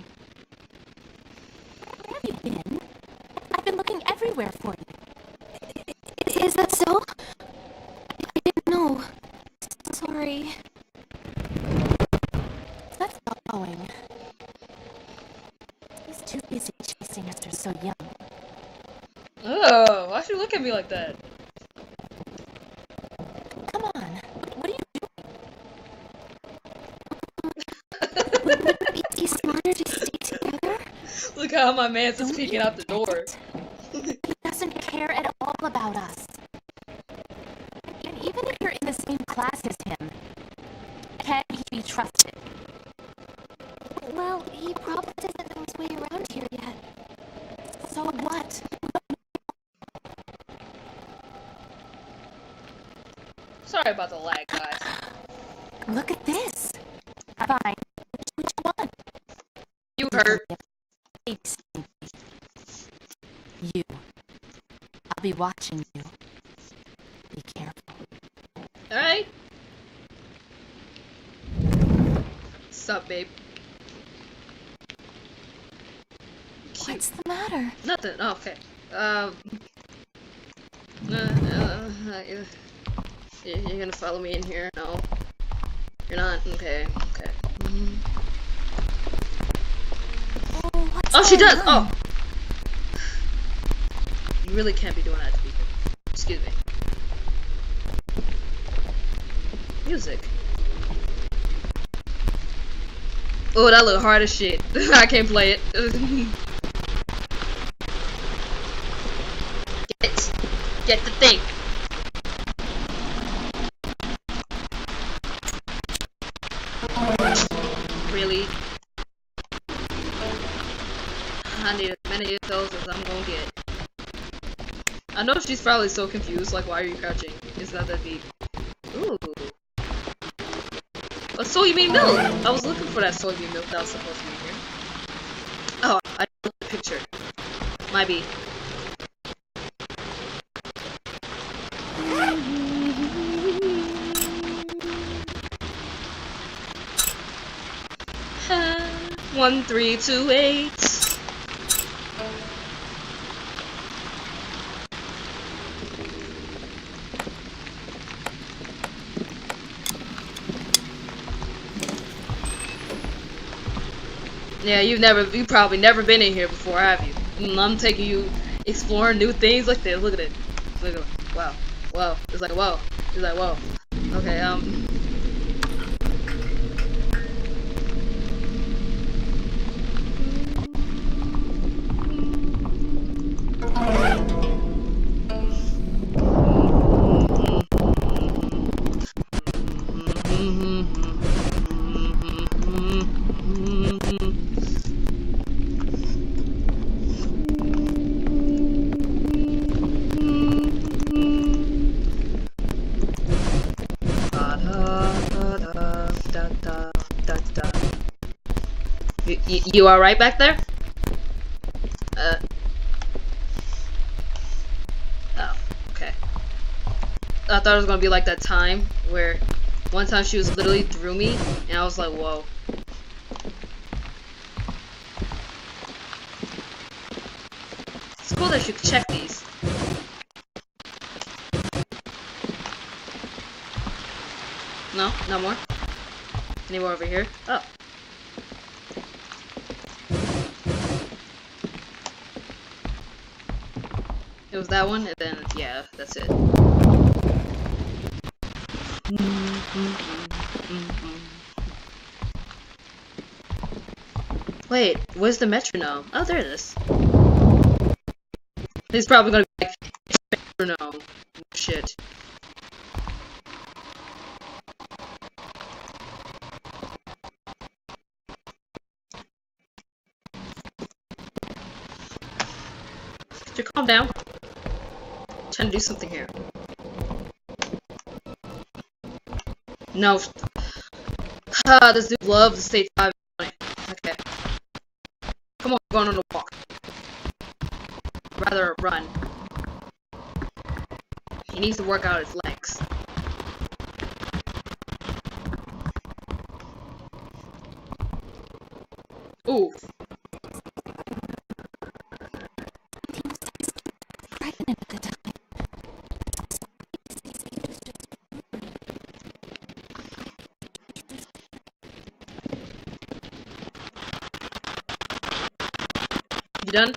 where have you been? I've been looking everywhere for you. Is that so? I didn't know. Sorry. Let's get going. He's too busy chasing after so young. Oh, why'd you look at me like that? Come on. What are you doing? Would it be smarter to stay together? Look how my man's is peeking out the door. He doesn't care at all about us. And even if you're in the same class as him, can he be trusted? Well, he probably doesn't know his way around here yet. So what? Sorry about the lag, guys. Look at this. Fine. What you want? You hurt. You. I'll be watching you. Be careful. Alright. Sup, babe? What's the matter? Nothing. Oh, okay. You're gonna follow me in here? No. You're not? Okay. Okay. Oh, she does! Oh! You really can't be doing that to people. Excuse me. Music. Oh, that look hard as shit. I can't play it. Get the thing. Really? I need as many of those as I'm gonna get. I know she's probably so confused, like, why are you crouching? It's not that deep. Ooh. A soybean milk! I was looking for that soybean milk that was supposed to be here. Oh, I looked at the picture. Might be. One, 3, 2, 8. Yeah, you probably never been in here before, have you? I'm taking you exploring new things. Like this. Look at it. Look at it. Wow. Whoa. It's like whoa. It's like whoa. Okay. You all right back there? Oh, okay. I thought it was gonna be like that time where one time she was literally through me, and I was like, whoa. It's cool that you can check these. No? No more? Any more over here? Oh. It was that one, and then, yeah, that's it. Wait, where's the metronome? Oh, there it is. He's probably gonna be like, metronome. Shit. Could you calm down? I'm trying to do something here. No. This dude loves the state 5. Okay. Come on, we're going on a walk. Rather run. He needs to work out his legs. Ooh. Pregnant at the time. You done?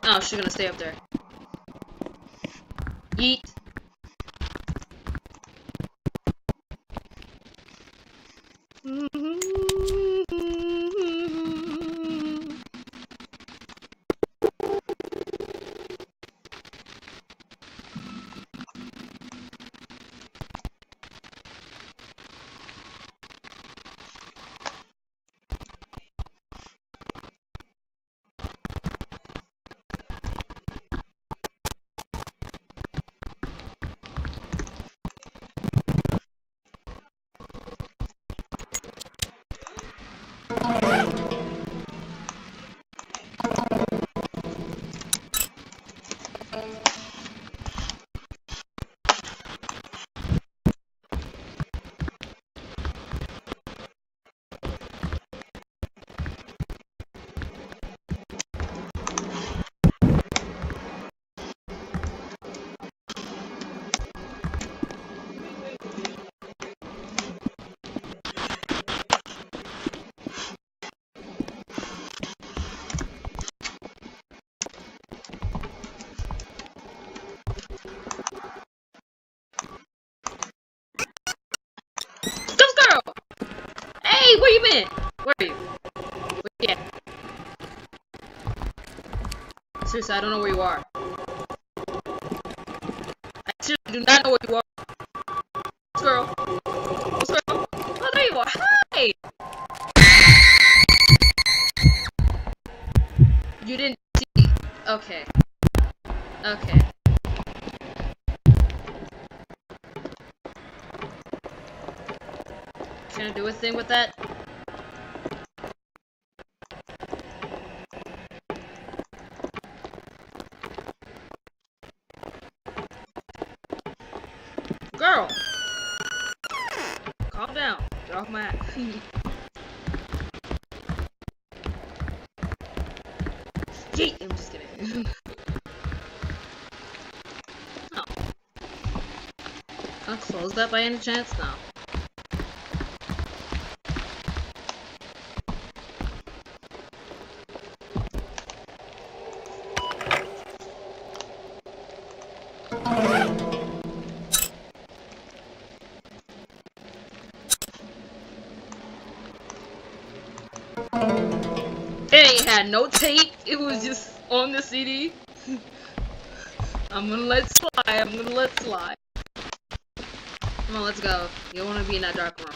Oh, she's gonna stay up there. Eat. Hey, where you been? Where are you? Where you at? Seriously, I don't know where you are. I seriously do not know where you are. Squirrel. Squirrel. Oh, there you are. Hi! You didn't see. Okay. Okay. Gonna do a thing with that? Girl! Calm down. Get off my ass. Yeet! I'm just kidding. Oh. Can I close that by any chance? No. had no tape. It was just on the CD. I'm gonna let it slide. I'm gonna let it slide. Come on, let's go. You don't want to be in that dark room.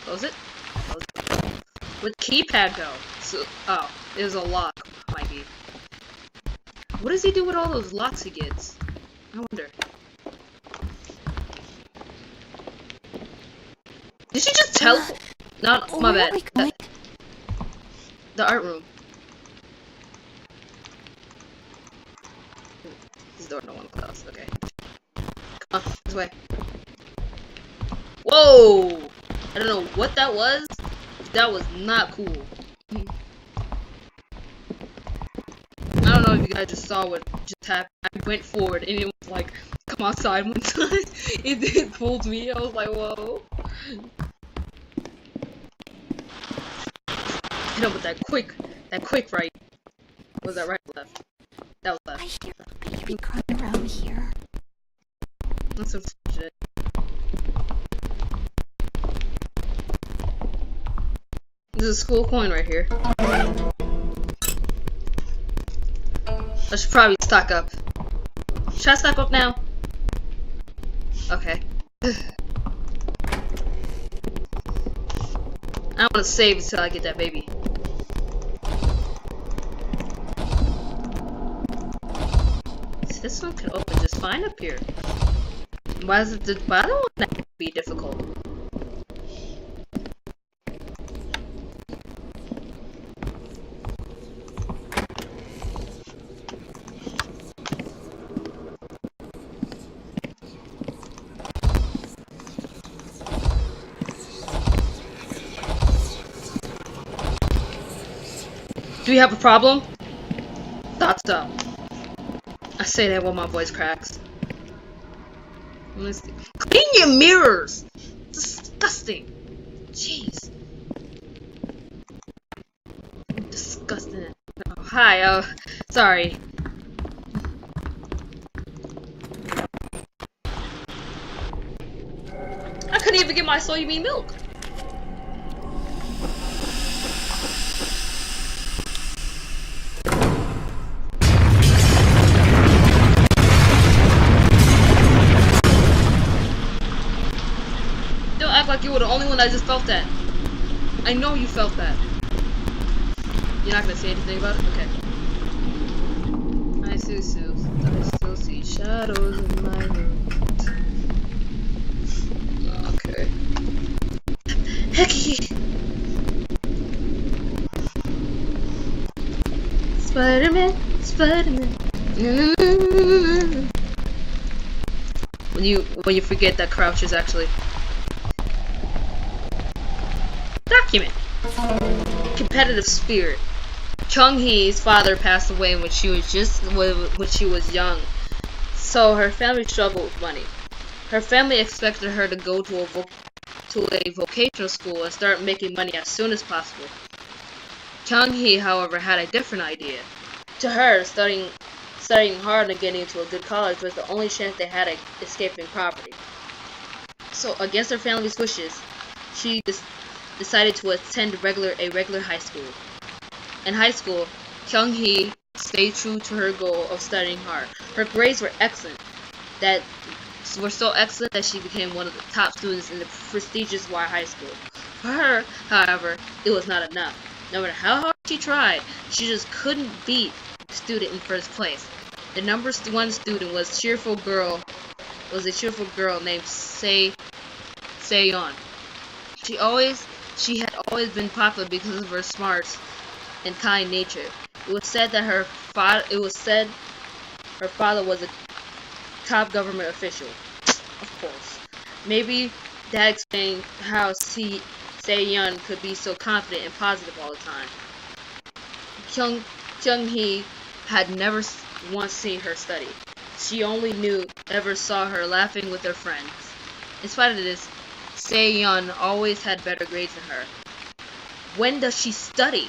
Close it. Close it. Where'd the keypad go? So, oh, there's a lock. Might be. What does he do with all those locks he gets? I wonder. Did she just tell? Not my bad. The art room. This door no one closed. Okay. Come on, this way. Whoa! I don't know what that was. That was not cool. I don't know if you guys just saw what just happened. I went forward and it was like, come outside one time. It pulled me. I was like, whoa. Hit him with that quick right. Was that right or left? That was left. I hear a baby crying around here. That's some shit. There's a school coin right here. I should probably stock up. Should I stock up now? Okay. I want to save until I get that baby. See, this one can open just fine up here. Why is it the bottom one that be difficult? Do we have a problem? Thought so. I say that while my voice cracks. Clean your mirrors! Disgusting. Jeez. Disgusting. Oh, hi, sorry. I couldn't even get my soybean milk. Like you were the only one that just felt that. I know you felt that. You're not gonna say anything about it? Okay. I still see shadows in my room. Okay. Hecky! Spider-Man, Spider-Man. When you forget that Crouch is actually document. Competitive spirit. Chung-hee's father passed away when she was young, so her family struggled with money. Her family expected her to go to a vocational school and start making money as soon as possible. Chung-hee, however, had a different idea. To her, studying hard and getting into a good college was the only chance they had of escaping poverty. So, against her family's wishes, she decided to attend a regular high school. In high school, Chung-hee stayed true to her goal of studying hard. Her grades were excellent. That were so excellent that she became one of the top students in the prestigious Y high school. For her, however, it was not enough. No matter how hard she tried, she just couldn't beat the student in first place. The number one student was a cheerful girl named Se-yeon. She had always been popular because of her smarts and kind nature. It was said her father was a top government official. Of course. Maybe that explained how Se-yeon could be so confident and positive all the time. Chung-hee had never once seen her study. She only ever saw her laughing with her friends. In spite of this, Se-yeon always had better grades than her. When does she study?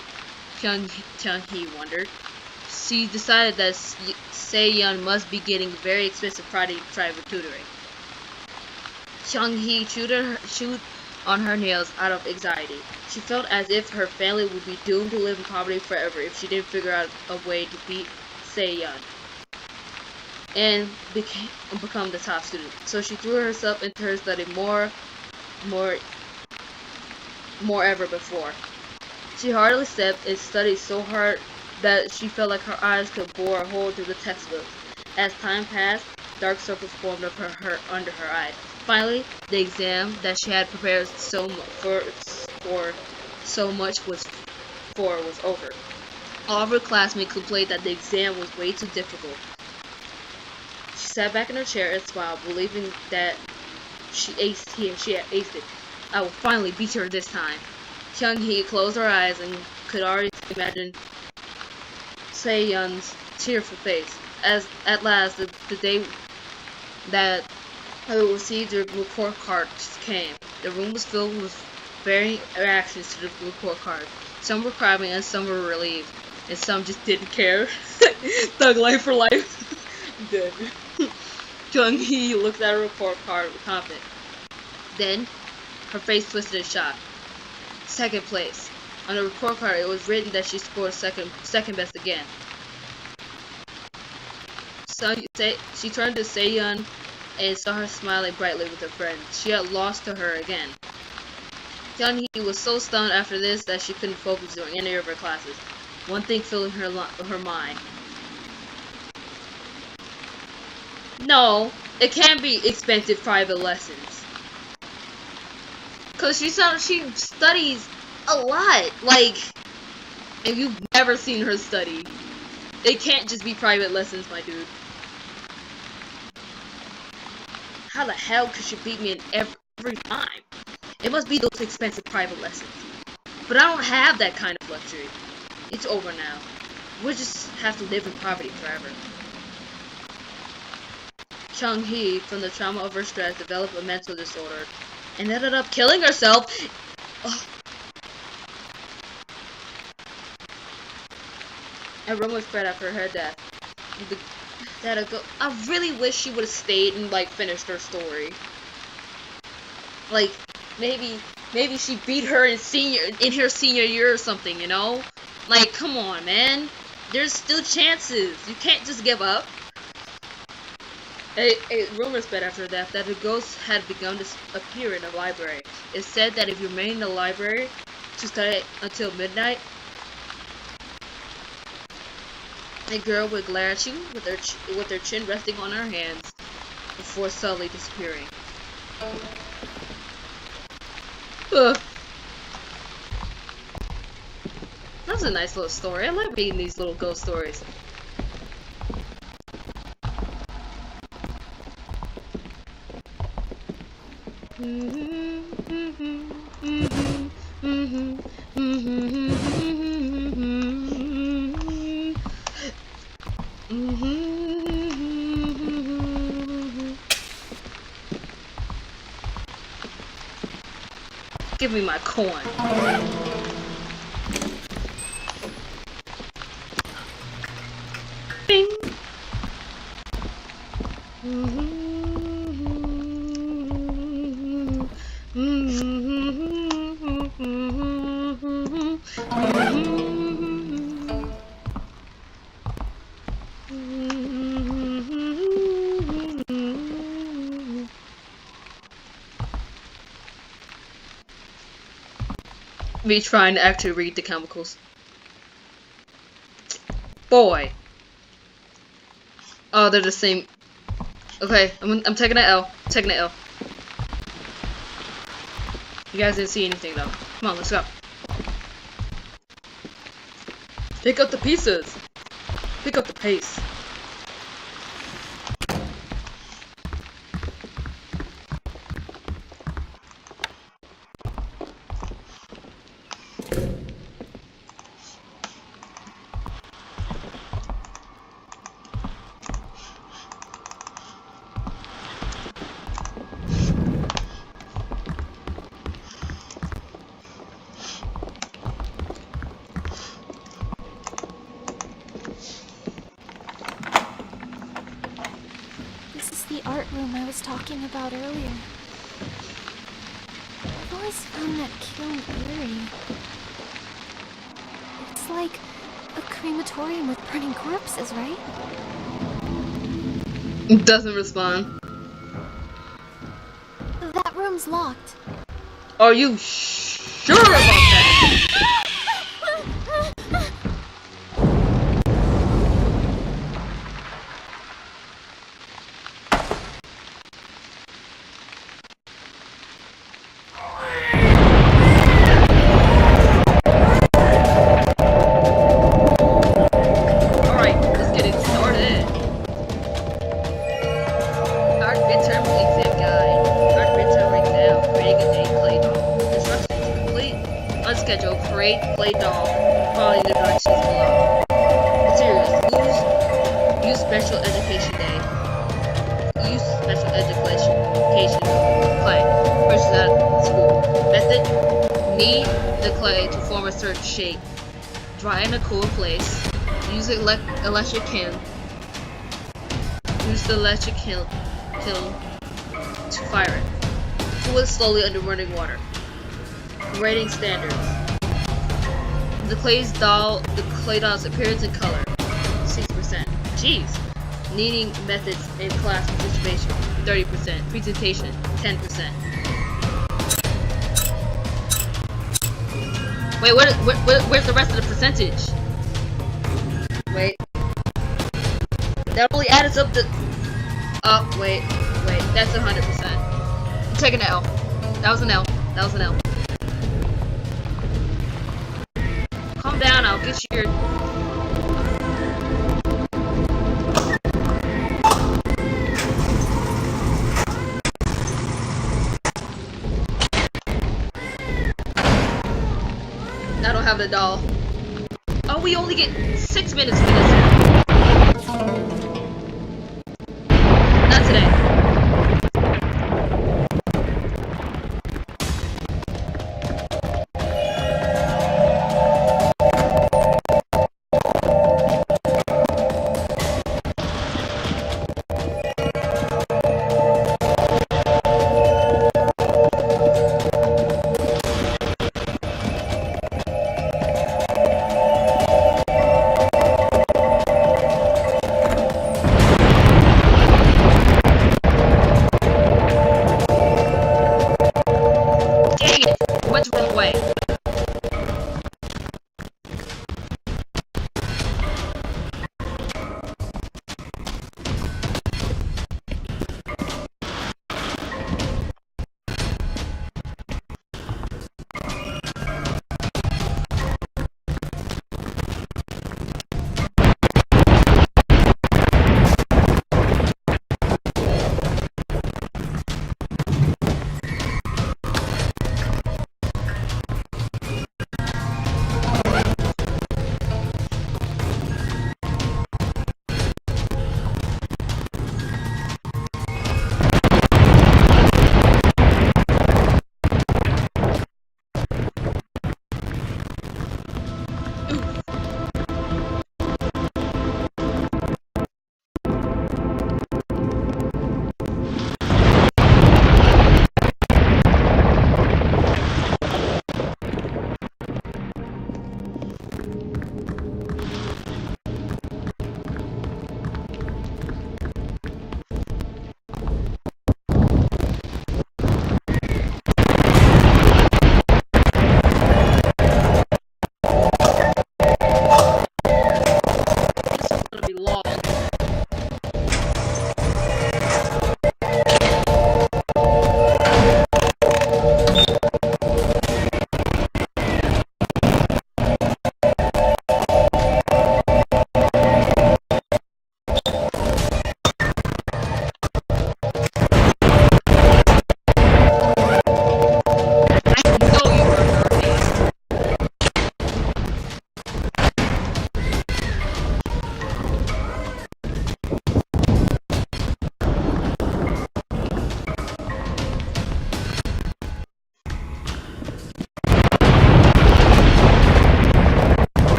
Chung-hee wondered. She decided that Se-yeon must be getting very expensive private tutoring. Chung-hee on her nails out of anxiety. She felt as if her family would be doomed to live in poverty forever if she didn't figure out a way to beat Se-yeon and become the top student. So she threw herself into her study more ever before. She hardly slept and studied so hard that she felt like her eyes could bore a hole through the textbooks. As time passed, dark circles formed up under her eyes. Finally, the exam that she had prepared for so much was over. All of her classmates complained that the exam was way too difficult. She sat back in her chair and smiled, believing that she had aced it. I will finally beat her this time. Kyung-hee closed her eyes and could already imagine Se-yeon's tearful face. As at last the day that they received their report cards came. The room was filled with varying reactions to the report card. Some were crying and some were relieved, and some just didn't care. Thug life for life. Good. Kyung-hee looked at her report card with confidence. Then, her face twisted in shock. Second place. On the report card, it was written that she scored second best again. She turned to Se-yeon and saw her smiling brightly with her friend. She had lost to her again. Kyung-hee was so stunned after this that she couldn't focus during any of her classes. One thing filled her mind. No, it can't be expensive private lessons. Cause she studies a lot. Like, if you've never seen her study, it can't just be private lessons, my dude. How the hell could she beat me in every time? It must be those expensive private lessons. But I don't have that kind of luxury. It's over now. We'll just have to live in poverty forever. Kyung-hee, from the trauma of her stress, developed a mental disorder and ended up killing herself. Ugh. A rumor spread after her death. I really wish she would have stayed and like finished her story. Like maybe she beat her in her senior year or something, you know? Like, come on, man. There's still chances. You can't just give up. A rumor spread after death that a ghost had begun to appear in the library. It said that if you remain in the library to study until midnight, a girl would glare at you with her chin resting on her hands before suddenly disappearing. Ugh. That's a nice little story. I like reading these little ghost stories. Give me my coin. Bing. Me trying to actually read the chemicals. Boy. Oh, they're the same. Okay, I'm taking an L. Taking an L. You guys didn't see anything though. Come on, let's go. Pick up the pieces. Pick up the pace. This is the art room I was talking about earlier. I've always found that kiln eerie. It's like a crematorium with burning corpses, right? It doesn't respond. That room's locked. Are you sure about that? Create, play doll, following the directions below. Materials. Use special education day. Use special education clay. Versus at school. Method. Knead the clay to form a certain shape. Dry in a cool place. Use electric kiln. Use the electric kiln to fire it. Cool it slowly under running water. Rating standards. The clay doll's appearance and color, 6%. Jeez. Kneading methods in class participation, 30%. Presentation, 10%. Wait, where's the rest of the percentage? Wait. That only adds up to... Oh, wait. That's 100%. I'm taking an L. That was an L. Calm down, I'll get you your... I don't have the doll. Oh, we only get 6 minutes for this. Not today.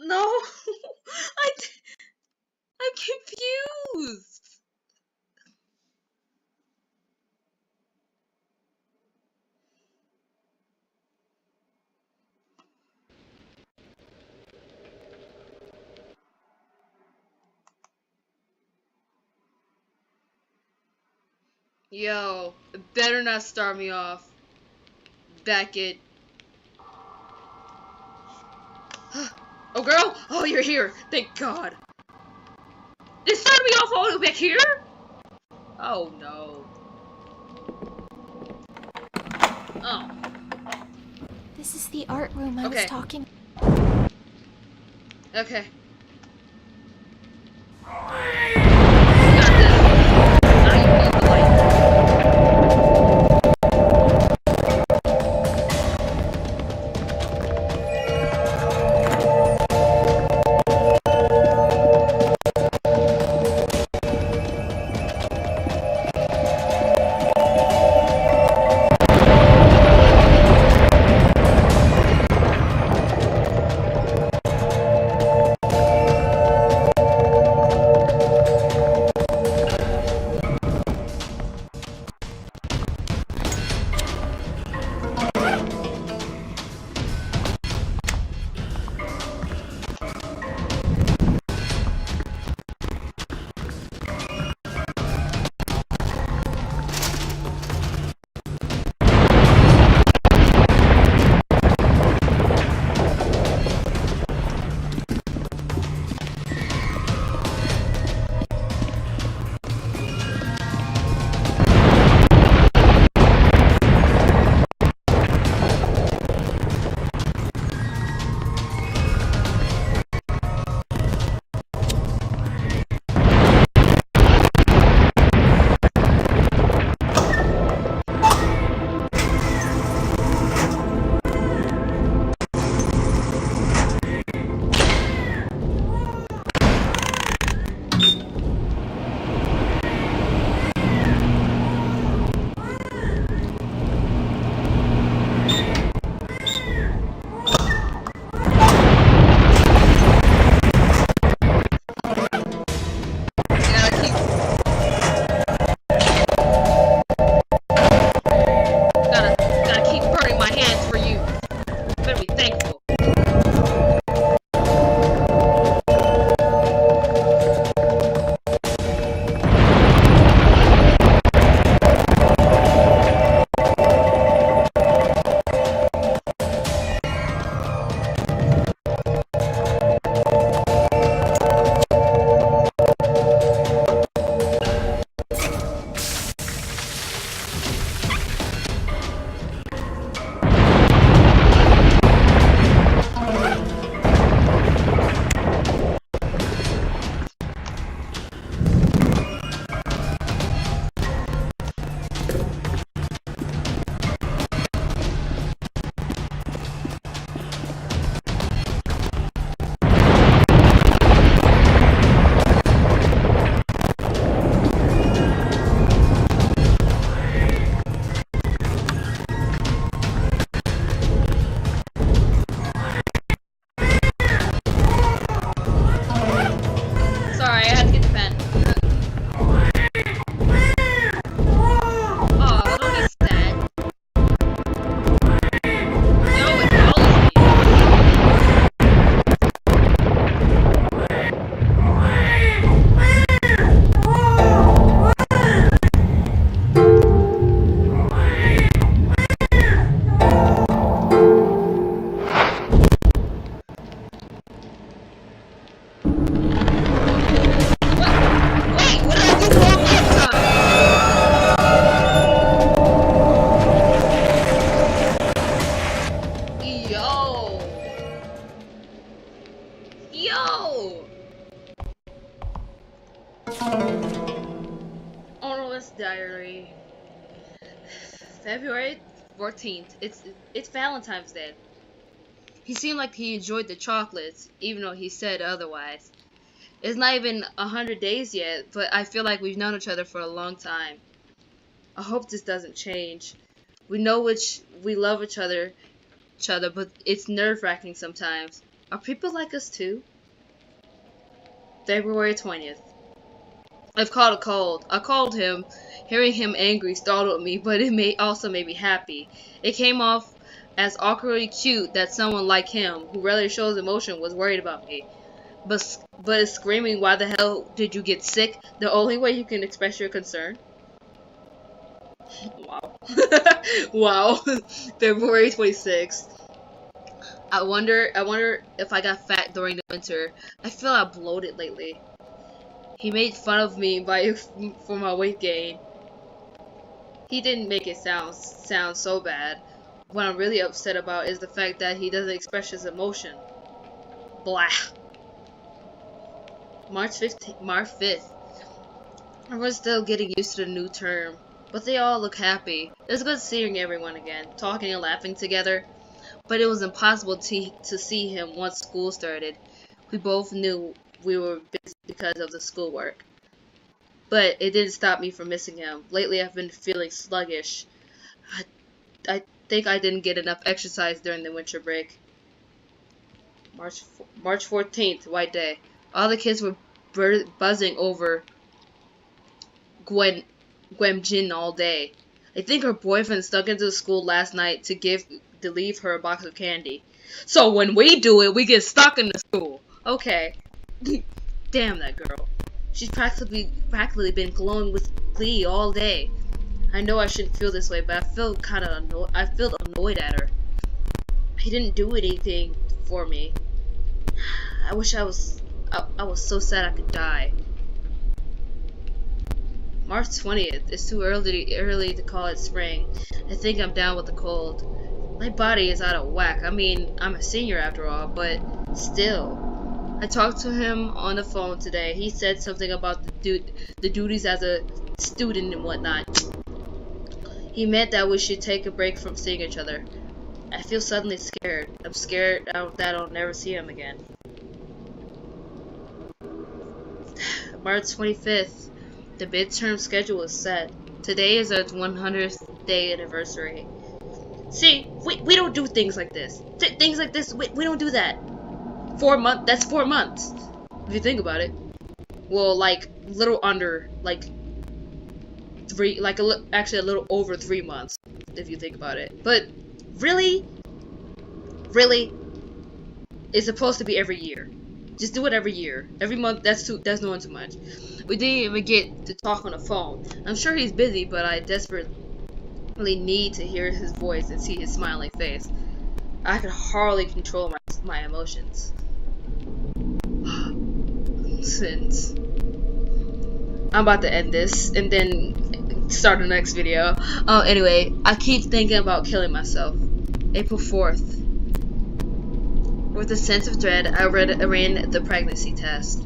No, I'm confused. Yo, it better not start me off. Back it. Oh, girl! Oh, you're here! Thank God! It started me off all the way back here? Oh, no. Oh. This is the art room I was talking. Okay. You got this. Now you need the light. Diary. February 14th. It's Valentine's Day. He seemed like he enjoyed the chocolates, even though he said otherwise. It's not even 100 days yet, but I feel like we've known each other for a long time. I hope this doesn't change. We know we love each other, but it's nerve-wracking sometimes. Are people like us too? February 20th. I've caught a cold. I called him. Hearing him angry startled me, but it also made me happy. It came off as awkwardly cute that someone like him, who rarely shows emotion, was worried about me. But is screaming, "Why the hell did you get sick?" the only way you can express your concern? Wow. Wow. February 26th. I wonder if I got fat during the winter. I feel I'm bloated lately. He made fun of me for my weight gain. He didn't make it sound so bad. What I'm really upset about is the fact that he doesn't express his emotion. Blah. March 5th. We're still getting used to the new term, but they all look happy. It's good seeing everyone again, talking and laughing together. But it was impossible to see him once school started. We both knew we were busy because of the schoolwork. But it didn't stop me from missing him. Lately I've been feeling sluggish. I think I didn't get enough exercise during the winter break. March 14th, WhiteDay. All the kids were buzzing over Gwen Jin all day. I think her boyfriend snuck into the school last night to leave her a box of candy. So when we do it, we get stuck in the school. Okay. Damn that girl. She's practically been glowing with glee all day. I know I shouldn't feel this way, but I feel annoyed at her. He didn't do anything for me. I wish I was so sad I could die. March 20th. It's too early to call it spring. I think I'm down with the cold. My body is out of whack. I mean, I'm a senior after all, but still. I talked to him on the phone today. He said something about the duties as a student and whatnot. He meant that we should take a break from seeing each other. I feel suddenly scared. I'm scared that I'll never see him again. March 25th. The midterm schedule is set. Today is our 100th day anniversary. See, we don't do things like this. Things like this, we don't do that. 4 months, that's 4 months. If you think about it. Well, like, little under, like, actually a little over 3 months, if you think about it. But, really? Really? It's supposed to be every year. Just do it every year. Every month, that's not too much. We didn't even get to talk on the phone. I'm sure he's busy, but I desperately need to hear his voice and see his smiling face. I can hardly control my emotions. Since I'm about to end this and then start the next video. Anyway, I keep thinking about killing myself. April 4th. With a sense of dread, I ran the pregnancy test.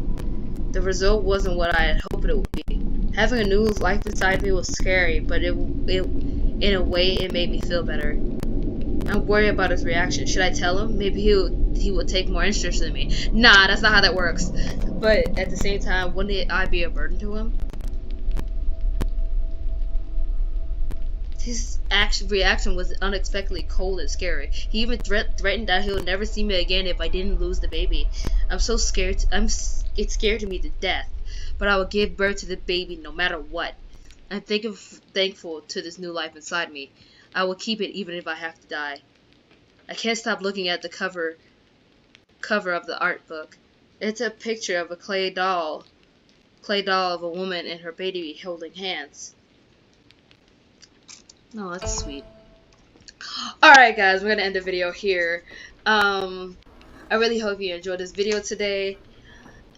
The result wasn't what I had hoped it would be. Having a new life inside me was scary, but in a way it made me feel better. I'm worried about his reaction. Should I tell him? Maybe he would take more interest in me. Nah, that's not how that works. But at the same time, wouldn't I be a burden to him? His reaction was unexpectedly cold and scary. He even threatened that he would never see me again if I didn't lose the baby. I'm so scared. It scared me to death. But I will give birth to the baby no matter what. I'm thankful to this new life inside me. I will keep it even if I have to die. I can't stop looking at the cover of the art book. It's a picture of a clay doll of a woman and her baby holding hands. Oh, that's sweet. Alright guys, we're gonna end the video here. I really hope you enjoyed this video today.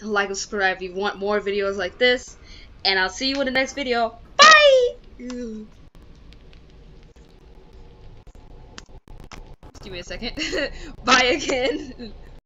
Like and subscribe if you want more videos like this. And I'll see you in the next video. Bye! Give me a second. Bye again.